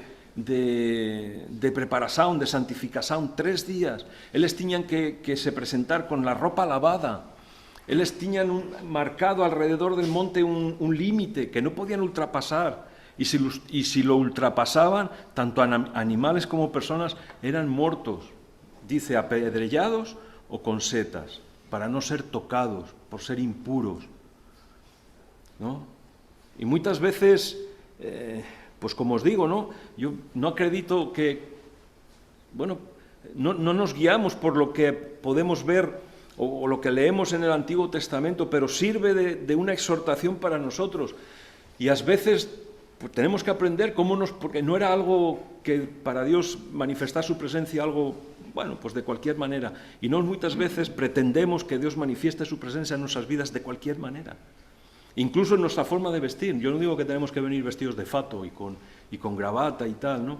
preparación, de santificación, 3 días. Eles tiñan que se presentar con la ropa lavada. Eles tiñan marcado alrededor del monte un límite que no podían ultrapasar. Y si lo ultrapasaban, tanto animales como personas eran muertos. Dice, apedrellados o con setas, para no ser tocados, por ser impuros. ¿No? Y muchas veces, pues como os digo, ¿no? Yo no acredito que, bueno, no nos guiamos por lo que podemos ver o lo que leemos en el Antiguo Testamento, pero sirve de una exhortación para nosotros. Y a veces pues, tenemos que aprender porque no era algo que para Dios manifestar su presencia, algo, bueno, pues de cualquier manera. Y no muchas veces pretendemos que Dios manifieste su presencia en nuestras vidas de cualquier manera. Incluso en nuestra forma de vestir. Yo no digo que tenemos que venir vestidos de fato y con gravata y tal, ¿no?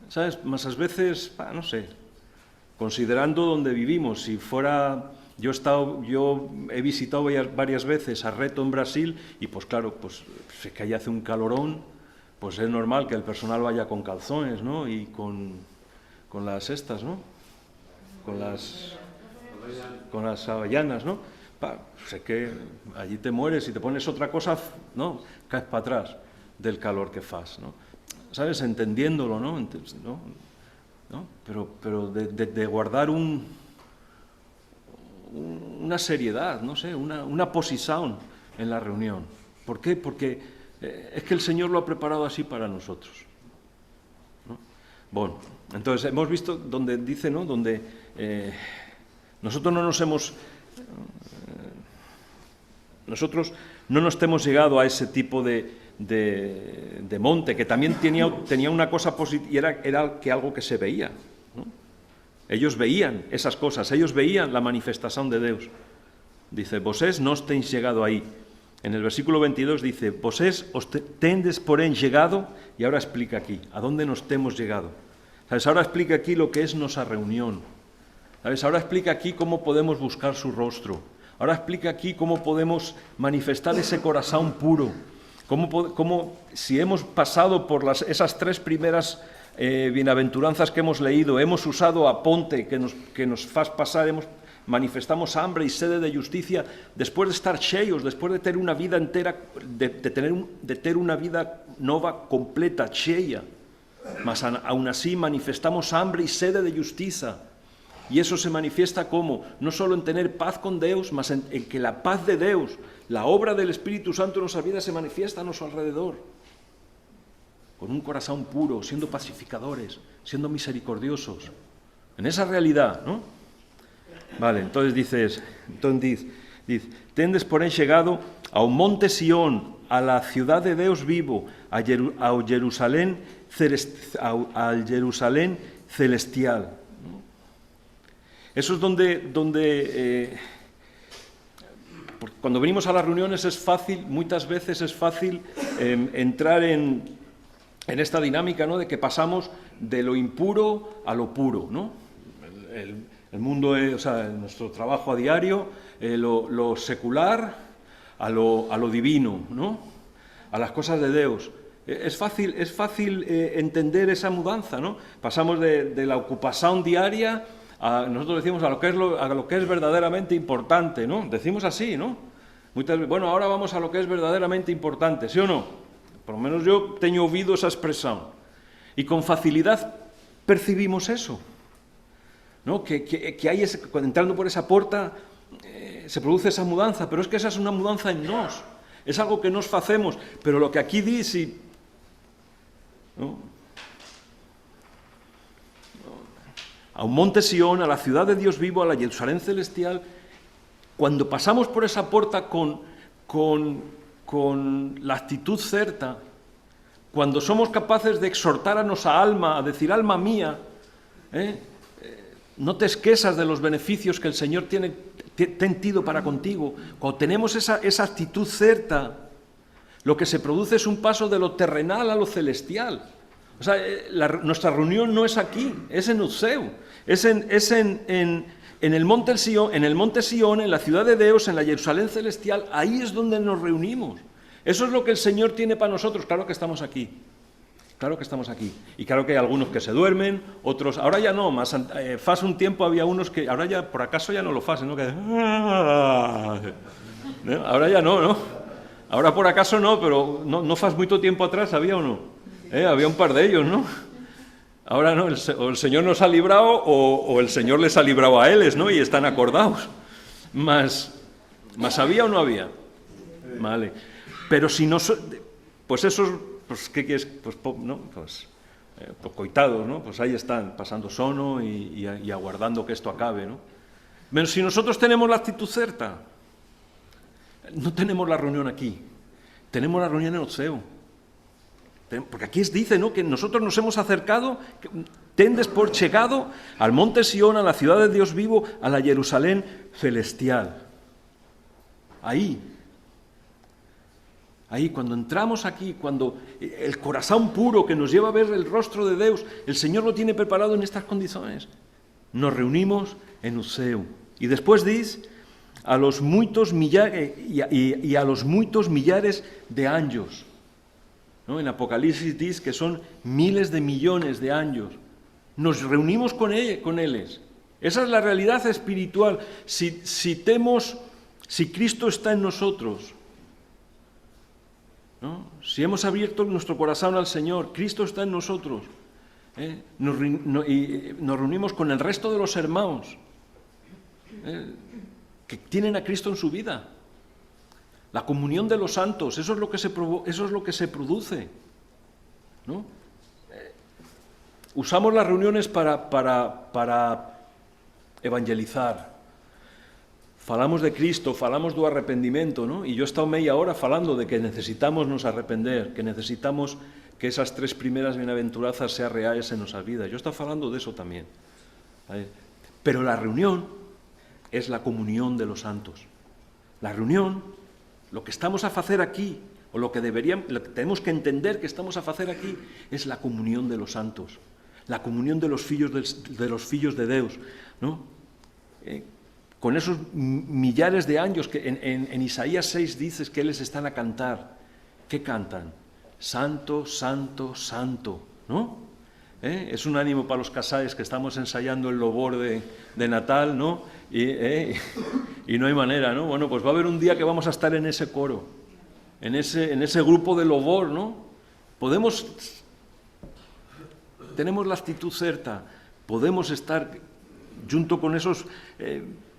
¿Sabes? Más a veces, no sé, considerando donde vivimos, si fuera... Yo he visitado varias veces a Reto en Brasil y pues claro, pues es que ahí hace un calorón, pues es normal que el personal vaya con calzones, ¿no? Y con las estas, ¿no? Con las avellanas, ¿no? Sé que allí te mueres y te pones otra cosa, ¿no? Caes para atrás del calor que fas, ¿no? ¿Sabes? Entendiéndolo, ¿no? ¿No? Pero de guardar una seriedad, no sé, una posición en la reunión. ¿Por qué? Porque es que el Señor lo ha preparado así para nosotros, ¿no? Bueno, entonces hemos visto donde dice, ¿no? Donde nosotros no nos hemos llegado a ese tipo de monte, que también tenía una cosa positiva, y era que algo que se veía, ¿no? Ellos veían esas cosas, ellos veían la manifestación de Dios. Dice, vosés no os tenéis llegado ahí. En el versículo 22 dice, vosés os tendes por en llegado, y ahora explica aquí, ¿a dónde nos hemos llegado? ¿Sabes? Ahora explica aquí lo que es nuestra reunión. ¿Sabes? Ahora explica aquí cómo podemos buscar su rostro. Ahora explica aquí cómo podemos manifestar ese corazón puro. Cómo si hemos pasado por esas 3 primeras bienaventuranzas que hemos leído, hemos usado a ponte que nos faz pasar, manifestamos hambre y sede de justicia, después de estar cheios, después de tener una vida entera, de tener una vida nova completa, cheia, mas aún así manifestamos hambre y sede de justicia. Y eso se manifiesta como, no solo en tener paz con Dios, mas en que la paz de Dios, la obra del Espíritu Santo en nuestra vida se manifiesta a nuestro alrededor. Con un corazón puro, siendo pacificadores, siendo misericordiosos. En esa realidad, ¿no? Vale, entonces dice, tendes por en llegado a un monte Sión, a la ciudad de Dios vivo, a Jerusalén celestial. Eso es donde cuando venimos a las reuniones es fácil, muchas veces es fácil entrar en esta dinámica, ¿no? De que pasamos de lo impuro a lo puro, ¿no? El mundo, o sea, nuestro trabajo a diario, lo secular a lo divino, ¿no? A las cosas de Dios. Es fácil entender esa mudanza, ¿no? Pasamos de la ocupación diaria nosotros decimos a lo que es verdaderamente importante, ¿no? Decimos así, ¿no? Bueno, ahora vamos a lo que es verdaderamente importante, ¿sí o no? Por lo menos yo tengo oído esa expresión. Y con facilidad percibimos eso, ¿no? Que hay entrando por esa puerta se produce esa mudanza, pero es que esa es una mudanza en nos. Es algo que nos hacemos, pero lo que aquí dice, ¿no? a un monte Sión, a la ciudad de Dios vivo, a la Jerusalén celestial. Cuando pasamos por esa puerta con la actitud certa, cuando somos capaces de exhortar a nuestra alma, a decir, alma mía, no te esquesas de los beneficios que el Señor tiene tido para contigo, cuando tenemos esa actitud certa, lo que se produce es un paso de lo terrenal a lo celestial. O sea, nuestra reunión no es aquí, es en Utseu, es en el monte Sión, en la ciudad de Dios, en la Jerusalén celestial. Ahí es donde nos reunimos. Eso es lo que el Señor tiene para nosotros. Claro que estamos aquí. Claro que estamos aquí. Y claro que hay algunos que se duermen, otros... Ahora ya no, más hace un tiempo había unos que... Ahora ya, por acaso, ya no lo hacen, ¿no? Que, ¿no? Ahora ya no, ¿no? Ahora por acaso no, pero no faz mucho tiempo atrás, ¿había o no? Había un par de ellos, ¿no? Ahora no, o el Señor nos ha librado o el Señor les ha librado a ellos, ¿no? Y están acordados. ¿Más había o no había? Vale. Pero si no... Pues esos... Pues, ¿qué quieres? Pues coitados, ¿no? Pues ahí están, pasando sono y aguardando que esto acabe, ¿no? Pero si nosotros tenemos la actitud certa, no tenemos la reunión aquí, tenemos la reunión en Utseu. Porque aquí dice, ¿no?, que nosotros nos hemos acercado, tendes por llegado al monte Sión, a la ciudad de Dios vivo, a la Jerusalén celestial. Ahí, cuando entramos aquí, cuando el corazón puro que nos lleva a ver el rostro de Dios, el Señor lo tiene preparado en estas condiciones. Nos reunimos en Utseu. Y después dice, a los muchos millares y a los muchos millares de años. ¿No? En Apocalipsis dice que son miles de millones de años. Nos reunimos con ellos. Esa es la realidad espiritual. Si Cristo está en nosotros, ¿no? Si hemos abierto nuestro corazón al Señor, Cristo está en nosotros. Nos reunimos con el resto de los hermanos que tienen a Cristo en su vida. La comunión de los santos, eso es lo que se produce, ¿no? Usamos las reuniones para evangelizar. Falamos de Cristo, falamos do arrependimiento, ¿no? Y yo he estado media hora falando de que necesitamos nos arrepender, que necesitamos que esas 3 primeras bienaventuranzas sean reales en nuestras vidas. Yo he estado falando de eso también. Pero la reunión es la comunión de los santos. La reunión, lo que estamos a hacer aquí, o lo que tenemos que entender que estamos a hacer aquí, es la comunión de los santos, la comunión de los fillos de Dios, ¿no? Con esos millares de años que en Isaías 6 dices que ellos están a cantar. ¿Qué cantan? Santo, santo, santo, ¿no? Es un ánimo para los casais que estamos ensayando el lobor de Natal, ¿no? Y no hay manera, ¿no? Bueno, pues va a haber un día que vamos a estar en ese coro, en ese grupo de lobor, ¿no? Tenemos la actitud certa, podemos estar junto con esos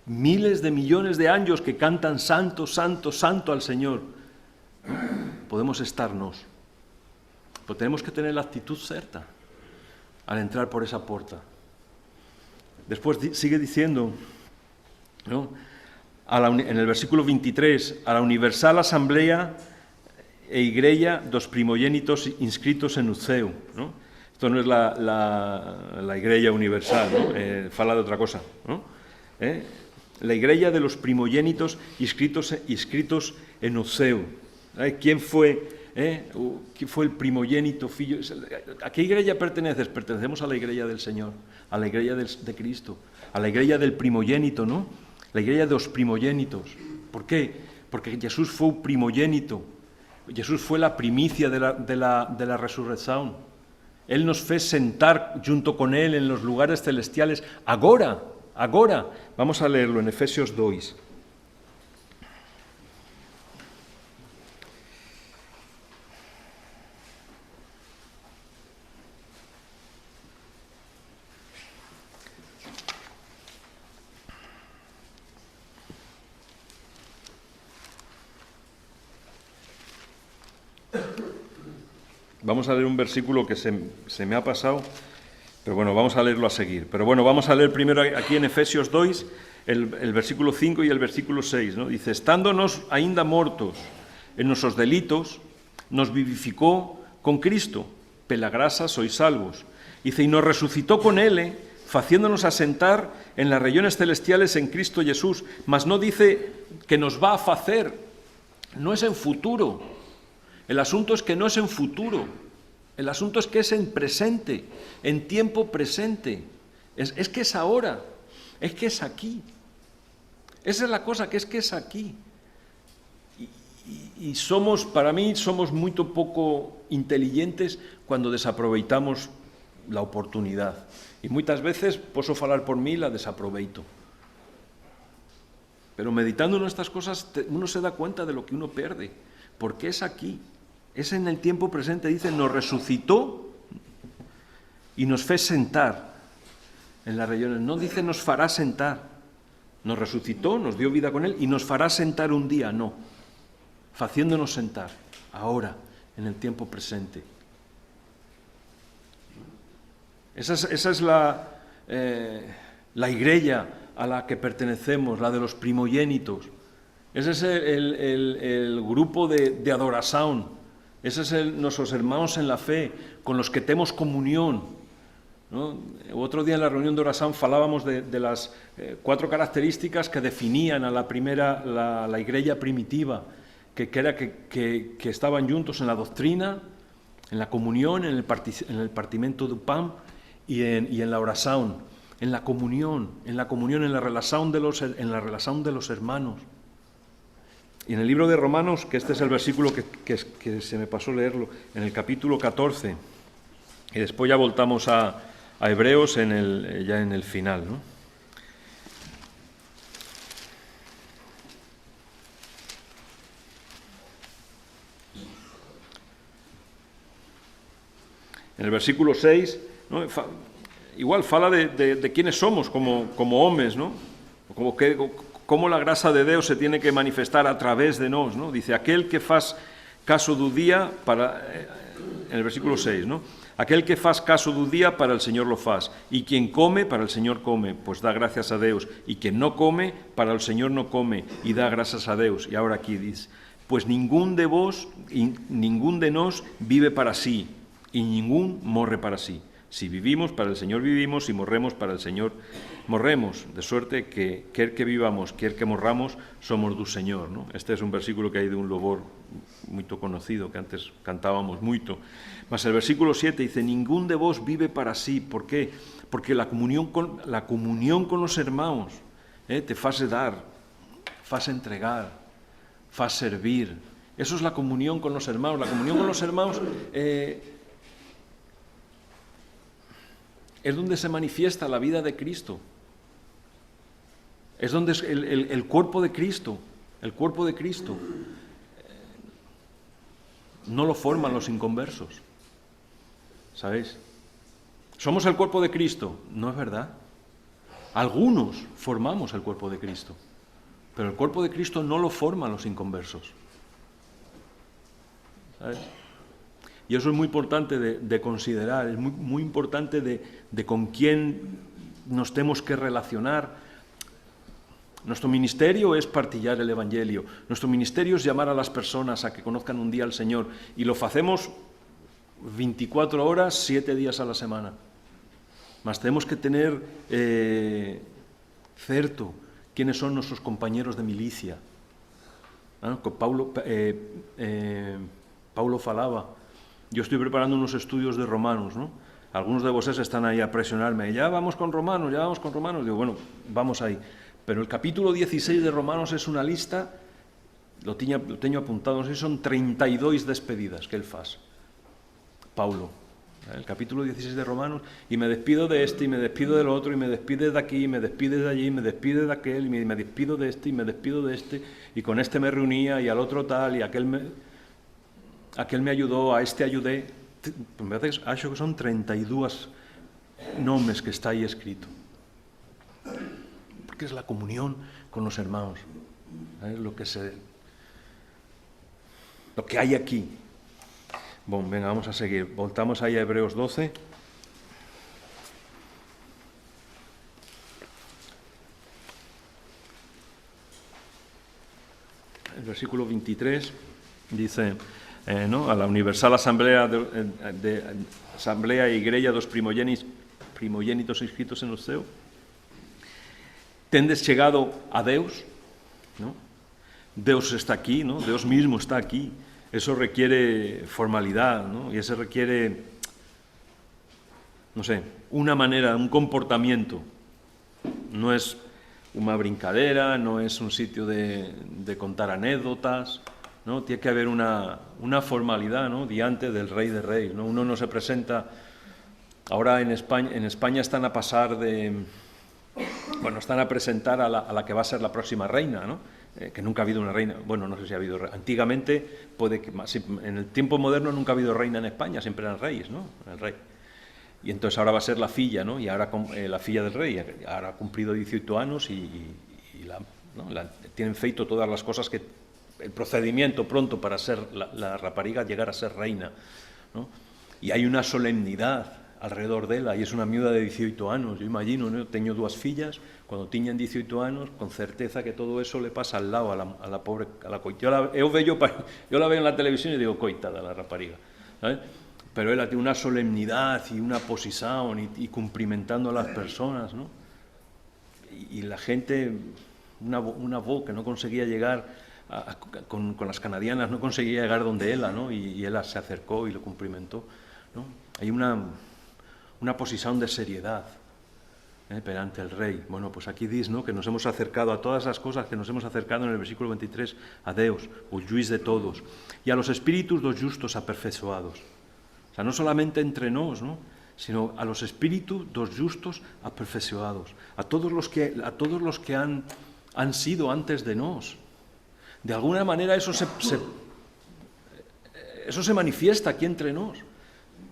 miles de millones de años que cantan santo, santo, santo al Señor. Podemos estarnos, pero tenemos que tener la actitud certa al entrar por esa puerta. Después sigue diciendo, ¿no?, en el versículo 23, a la universal asamblea e igreja dos primogénitos inscritos en Utseu, ¿no? Esto no es la igreja universal, ¿no? Fala de otra cosa, ¿no? La igreja de los primogénitos inscritos en Utseu. ¿Quién fue el primogénito fillo? ¿A qué iglesia perteneces? Pertenecemos a la iglesia del Señor, a la iglesia de Cristo, a la iglesia del primogénito, ¿no? La iglesia de los primogénitos. ¿Por qué? Porque Jesús fue un primogénito. Jesús fue la primicia de la resurrección. Él nos fez sentar junto con Él en los lugares celestiales. Agora. Vamos a leerlo en Efesios 2. Vamos a leer un versículo que se me ha pasado Pero bueno, vamos a leerlo a seguir. Pero bueno, vamos a leer primero aquí en Efesios 2, el versículo 5 y el versículo 6, ¿no? Dice, estándonos ainda mortos en nuestros delitos, nos vivificó con Cristo, pela gracia sois salvos. Dice, y nos resucitó con Él, faciéndonos asentar en las regiones celestiales en Cristo Jesús. Mas no dice que nos va a facer, no es en futuro. El asunto es que no es en futuro. El asunto es que es en presente, en tiempo presente. Es que es ahora, es que es aquí. Esa es la cosa, que es aquí. Y somos, para mí, somos muy poco inteligentes cuando desaproveitamos la oportunidad. Y muchas veces, posso falar por mí, la desaproveito. Pero meditando en estas cosas, uno se da cuenta de lo que uno pierde, porque es aquí, es en el tiempo presente. Dice, nos resucitó y nos fue sentar en las regiones. No dice nos fará sentar, nos resucitó, nos dio vida con Él y nos fará sentar un día, no, haciéndonos sentar, ahora, en el tiempo presente. Esa es la iglesia a la que pertenecemos, la de los primogénitos. Ese es el grupo de adoración. Ese es nuestros hermanos en la fe, con los que tenemos comunión, ¿no? Otro día en la reunión de oración falábamos de las 4 características que definían a la primera, la iglesia primitiva, que era que estaban juntos en la doctrina, en la comunión, en el partimiento del pan y en la oración, en la comunión, en la relación de los hermanos. Y en el libro de Romanos, que este es el versículo que se me pasó leerlo, en el capítulo 14, y después ya voltamos a Hebreos ya en el final, ¿no? En el versículo 6, ¿no? Igual fala de quiénes somos como hombres, ¿no? Cómo la gracia de Dios se tiene que manifestar a través de nos, ¿no? Dice, aquel que faz caso do día en el versículo 6, ¿no? Aquel que faz caso do día, para el Señor lo faz, y quien come, para el Señor come, pues da gracias a Dios, y quien no come, para el Señor no come, y da gracias a Dios. Y ahora aquí dice, pues ningún de vos y ningún de nos vive para sí, y ningún morre para sí. Si vivimos, para el Señor vivimos, si morremos, para el Señor morremos. De suerte que, quer que vivamos, quer que morramos, somos do Señor, ¿no? Este es un versículo que hay de un louvor muy conocido, que antes cantábamos mucho. Mas el versículo 7 dice, ningún de vos vive para sí. ¿Por qué? Porque la comunión con los hermanos te hace dar, hace entregar, hace servir. Eso es la comunión con los hermanos. La comunión con los hermanos es donde se manifiesta la vida de Cristo. Es donde es el cuerpo de Cristo. El cuerpo de Cristo no lo forman los inconversos. ¿Sabéis? ¿Somos el cuerpo de Cristo? No es verdad. Algunos formamos el cuerpo de Cristo, pero el cuerpo de Cristo no lo forman los inconversos. ¿Sabes? Y eso es muy importante de considerar, es muy importante de con quién nos tenemos que relacionar. Nuestro ministerio es partillar el Evangelio, nuestro ministerio es llamar a las personas a que conozcan un día al Señor, y lo hacemos 24 horas, 7 días a la semana. Mas tenemos que tener cierto quiénes son nuestros compañeros de milicia. ¿No? Paulo falaba. Yo estoy preparando unos estudios de Romanos, ¿no? Algunos de vosotros están ahí a presionarme. Ya vamos con Romanos. Digo, bueno, vamos ahí. Pero el capítulo 16 de Romanos es una lista, lo tengo apuntado, no sé si son 32 despedidas que él faz. Paulo. El capítulo 16 de Romanos, y me despido de este, y me despido del otro, y me despide de aquí, y me despide de allí, y me despide de aquel, y me despido de este, y me despido de este, y con este me reunía, y al otro tal, y aquel me ayudó, a este ayudé. En verdad, acho que son 32 nombres que está ahí escrito. Porque es la comunión con los hermanos. Es lo que hay aquí. Bueno, venga, vamos a seguir. Voltamos ahí a Hebreos 12. el versículo 23, dice, ¿no? A la Universal Asamblea Asamblea e Igreja dos primogénitos inscritos en los ceo, tendes chegado a Deus, ¿no? Deus está aquí, ¿no? Deus mismo está aquí. Eso requiere formalidad, ¿no? Y eso requiere, no sé, una manera, un comportamiento. No es una brincadera, no es un sitio de contar anécdotas, ¿no? Tiene que haber una formalidad, ¿no? Diante del Rey de Reyes, ¿no? Uno no se presenta. Ahora en España están a pasar están a presentar a la que va a ser la próxima reina, ¿no? Que nunca ha habido una reina, bueno, no sé si ha habido, antiguamente, en el tiempo moderno nunca ha habido reina en España, siempre eran reyes, ¿no? El rey. Y entonces ahora va a ser la filla, ¿no? Y ahora la filla del rey, ahora ha cumplido 18 años y tienen feito todas las cosas que, el procedimiento pronto para ser la rapariga, llegar a ser reina, ¿no? Y hay una solemnidad alrededor dela, y es una miúda de 18 años, yo imagino, ¿no? Teño 2 fillas, cuando tiñan 18 años, con certeza que todo eso le pasa al lado a la pobre, yo la veo en la televisión y digo, coitada la rapariga, ¿sabes? Pero ella tiene una solemnidad y una posición y cumplimentando a las personas, ¿no? Y la gente, una voz que no conseguía llegar, con las canadianas, no conseguía llegar donde ella, ¿no? Y ella se acercó y lo cumplimentó, ¿no? Hay una posición de seriedad perante el rey. Bueno, pues aquí dice, ¿no? Que nos hemos acercado a todas las cosas que nos hemos acercado en el versículo 23, a Deus, o juiz de todos, y a los espíritus dos justos aperfesoados. O sea, no solamente entre nos, ¿no? Sino a los espíritus dos justos aperfesoados, a todos los que han sido antes de nos. De alguna manera eso se manifiesta aquí entre nos.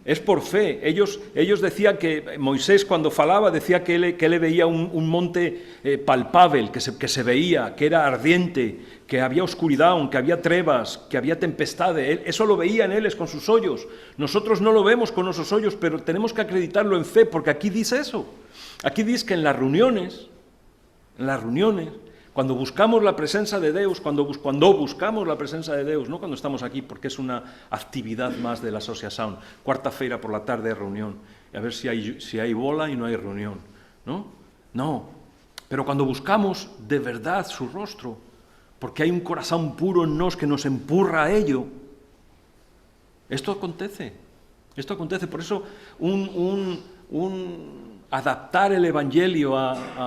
Es por fe. Ellos decían que Moisés, cuando falaba, decía que él veía un monte palpable, que se veía, que era ardiente, que había oscuridad, que había trevas, que había tempestades. Eso lo veían ellos con sus ojos. Nosotros no lo vemos con nuestros ojos, pero tenemos que acreditarlo en fe, porque aquí dice eso. Aquí dice que en las reuniones, cuando buscamos la presencia de Deus, cuando buscamos la presencia de Deus, no cuando estamos aquí, porque es una actividad más de la asociación, cuarta-feira por la tarde reunión, y a ver si hay bola y no hay reunión, ¿no? No, pero cuando buscamos de verdad su rostro, porque hay un corazón puro en nos que nos empurra a ello, esto acontece, por eso adaptar el Evangelio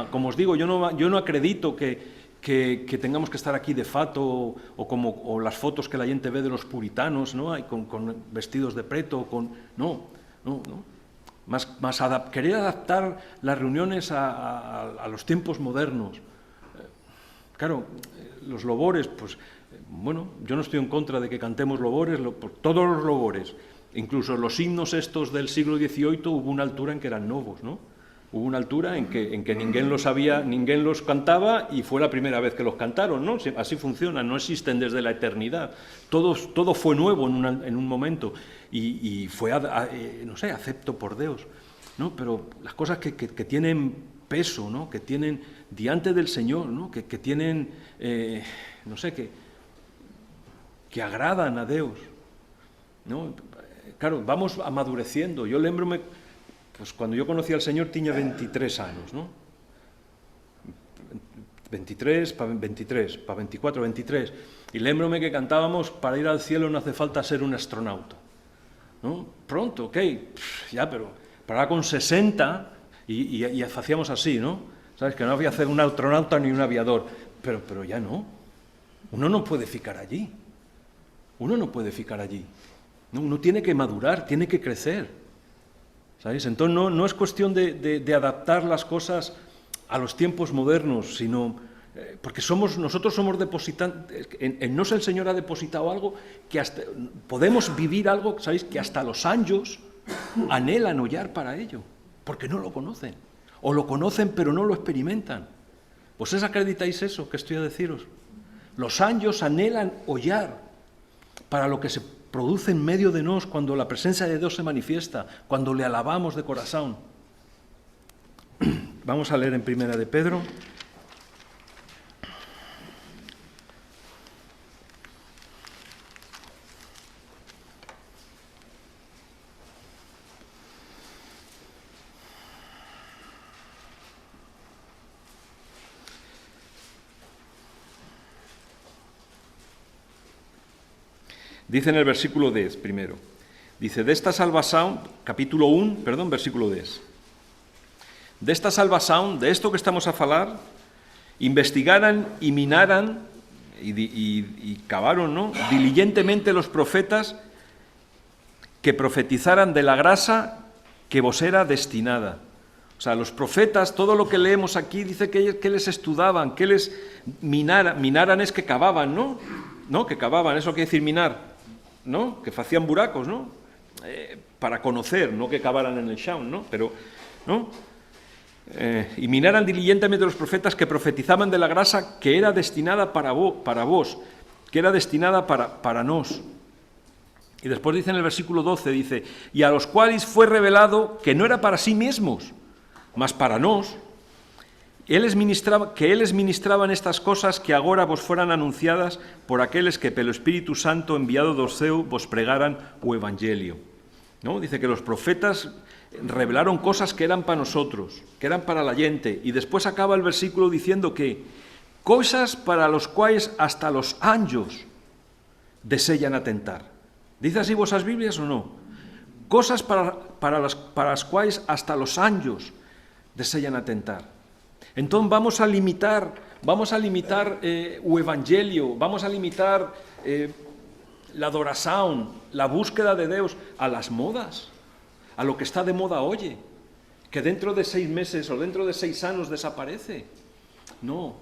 como os digo, yo no acredito que tengamos que estar aquí de fato o las fotos que la gente ve de los puritanos, ¿no? Con vestidos de preto, no. Querer adaptar las reuniones a los tiempos modernos. Claro, los lobores, pues, bueno, yo no estoy en contra de que cantemos lobores, todos los lobores, incluso los himnos estos del siglo XVIII, hubo una altura en que eran novos, ¿no? Hubo una altura en que ninguén los cantaba y fue la primera vez que los cantaron, ¿no? Así funciona, no existen desde la eternidad. Todo fue nuevo en un momento y fue, no sé, acepto por Dios, ¿no? Pero las cosas que tienen peso, ¿no? Que tienen diante del Señor, ¿no? Que tienen, no sé, que agradan a Dios, ¿no? Claro, vamos amadureciendo. Yo lembrome, pues cuando yo conocí al Señor tenía 23 años, ¿no? 23, para 24, 23. Y lembrome que cantábamos, para ir al cielo no hace falta ser un astronauta, ¿no? Pronto, ok, ya, pero para con 60 y hacíamos así, ¿no? ¿Sabes? Que no había que ser un astronauta ni un aviador, pero ya no. Uno no puede ficar allí. No, uno tiene que madurar, tiene que crecer. ¿Sabéis? Entonces no es cuestión de adaptar las cosas a los tiempos modernos, sino porque nosotros somos depositantes, en nos el Señor ha depositado algo que hasta podemos vivir algo, ¿sabéis? Que hasta los años anhelan hollar para ello, porque no lo conocen, o lo conocen pero no lo experimentan. ¿Vosotros acreditáis eso que estoy a deciros? Los años anhelan hollar para lo que se produce en medio de nos cuando la presencia de Dios se manifiesta, cuando le alabamos de corazón. Vamos a leer en Primera de Pedro. Dice en el versículo 10 primero. Dice, desta salvación, capítulo 1, perdón, versículo 10. Desta salvación, de esto que estamos a falar, investigaran y minaran y cavaron, ¿no?, diligentemente los profetas que profetizaran de la grasa que vos era destinada. O sea, los profetas, todo lo que leemos aquí, dice que les estudiaban, que les minaran es que cavaban, ¿no? ¿No? Que cavaban, eso quiere decir minar, ¿no? Que hacían buracos, ¿no? Para conocer, no que cavaran en el chão, ¿no? Pero, ¿no? Y minaran diligentemente los profetas que profetizaban de la grasa que era destinada para vos, que era destinada para nos. Y después dice en el versículo 12, dice, y a los cuales fue revelado que no era para sí mismos, mas para nos, que éles ministraban estas cosas que agora vos fueran anunciadas por aqueles que pelo Espíritu Santo enviado do ceu vos pregaran o Evangelio. ¿No? Dice que los profetas revelaron cosas que eran para nosotros, que eran para la gente, y después acaba el versículo diciendo que cosas para los cuales hasta los anjos desean atentar. ¿Dice así vosas Biblias o no? Cosas para las cuales hasta los anjos desean atentar. Entonces vamos a limitar o Evangelio, vamos a limitar la adoración, la búsqueda de Dios a las modas, a lo que está de moda hoy, que dentro de 6 meses o dentro de 6 años desaparece. No.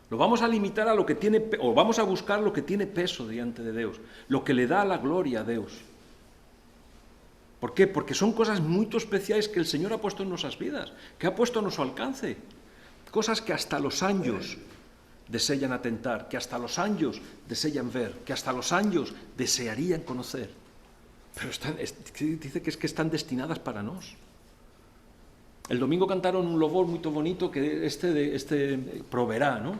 Lo vamos a limitar a lo que tiene, o vamos a buscar lo que tiene peso delante de Dios, lo que le da la gloria a Dios. ¿Por qué? Porque son cosas muy especiales que el Señor ha puesto en nuestras vidas, que ha puesto a nuestro alcance. Cosas que hasta los anjos desean atentar, que hasta los anjos desean ver, que hasta los anjos desearían conocer. Pero dice que están destinadas para nos. El domingo cantaron un louvor muy bonito que proveerá, ¿no?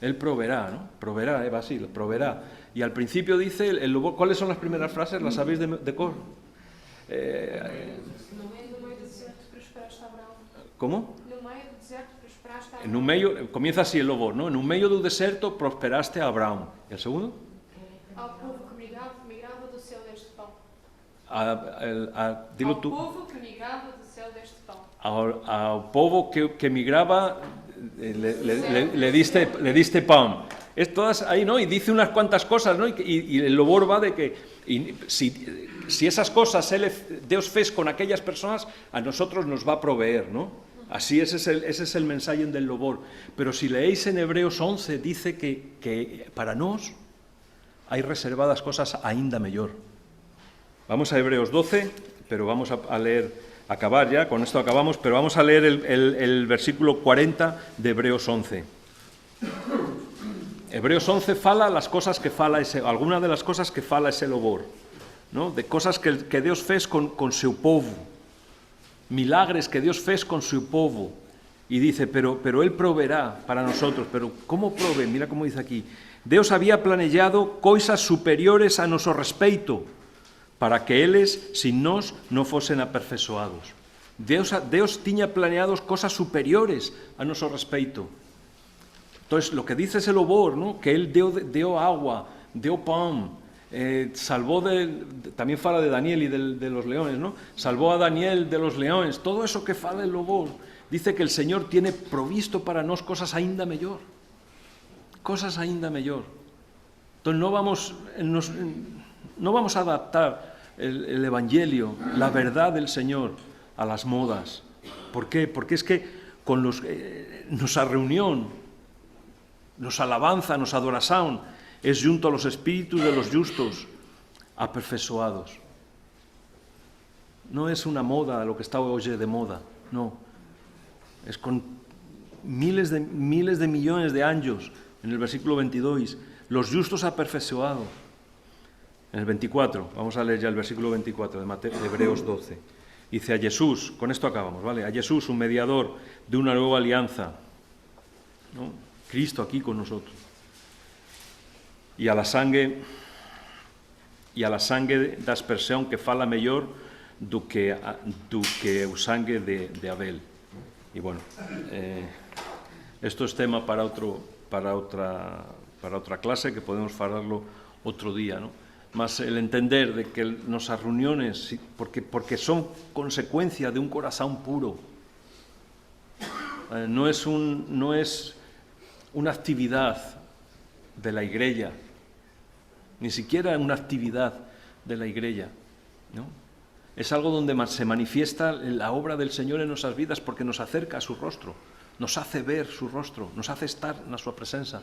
Él proveerá, ¿no? Proveerá, Basil, proveerá. Y al principio dice, el louvor, ¿cuáles son las primeras frases? ¿Las sabéis de cor? ¿Cómo? En un medio, comienza así el louvor, ¿no? En un medio do deserto prosperaste a Abraham. ¿Y el segundo? Ao povo que migrava do céu deste pão. Dilo tú. Ao povo que migrava do céu deste pão. Al povo que migraba le diste pan. Es todas ahí, ¿no? Y dice unas cuantas cosas, ¿no? Y el louvor va de que si esas cosas Dios fez con aquellas personas, a nosotros nos va a proveer, ¿no? Así ese es el mensaje del louvor. Pero si leéis en Hebreos 11, dice que para nos hay reservadas cosas ainda mejor. Vamos a Hebreos 12, pero vamos a leer, acabar ya, con esto acabamos, pero vamos a leer el versículo 40 de Hebreos 11. Hebreos 11 fala las cosas que fala algunas de las cosas que fala ese louvor, ¿no? De cosas que Dios fez con seu povo, milagres que Dios fez con su povo, y dice, pero Él proveerá para nosotros. Pero ¿cómo provee? Mira cómo dice aquí. Dios había planeado cosas superiores a nuestro respeito, para que eles, sin nos, no fosen aperfesoados. Dios tiña planeados cosas superiores a nuestro respeito. Entonces, lo que dice ese louvor, ¿no? Que Él dio agua, dio pan, salvó también fala de Daniel y de los leones, ¿no? Salvó a Daniel de los leones. Todo eso que fala el louvor dice que el Señor tiene provisto para nos cosas ainda mejor. Cosas ainda mejor. Entonces no vamos a adaptar el Evangelio, la verdad del Señor, a las modas. ¿Por qué? Porque es que con nuestra reunión, nos alabanza, nos adoración, es junto a los espíritus de los justos aperfesoados. No es una moda lo que está hoy de moda, no. Es con miles de millones de anjos, en el versículo 22, los justos aperfesoados. En el 24, vamos a leer ya el versículo 24 de Hebreos 12. Dice a Jesús, con esto acabamos, ¿vale? A Jesús, un mediador de una nueva alianza, ¿no? Cristo aquí con nosotros. Y a la sangue da aspersión que fala mejor do que o sangue de Abel. Y bueno, esto es tema para otra clase, que podemos falarlo otro día, ¿no? más el entender de que nuestras reuniones, porque son consecuencia de un corazón puro, no es una actividad de la Iglesia, ni siquiera una actividad de la Iglesia, ¿no? Es algo donde se manifiesta la obra del Señor en nuestras vidas porque nos acerca a su rostro, nos hace ver su rostro, nos hace estar en su presencia.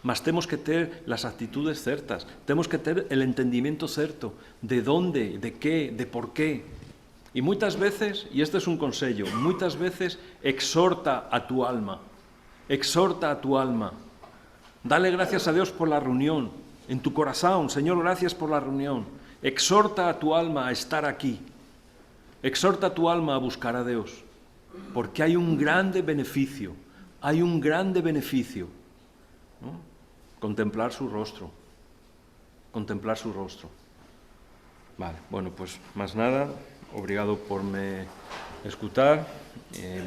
Mas tenemos que tener las actitudes certas, tenemos que tener el entendimiento cierto de dónde, de qué, de por qué. Y muchas veces, y este es un consejo, muchas veces exhorta a tu alma, dale gracias a Dios por la reunión, en tu corazón, Señor, gracias por la reunión. Exhorta a tu alma a estar aquí, exhorta a tu alma a buscar a Dios, porque hay un grande beneficio, ¿no? Contemplar su rostro. Vale, bueno, pues más nada, obrigado por me escutar,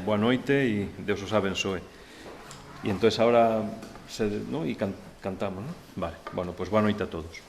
boa noite y Dios os abençoe. Y entonces ahora, ¿no? Y cantamos, ¿no? Vale, bueno, pues boa noite a todos.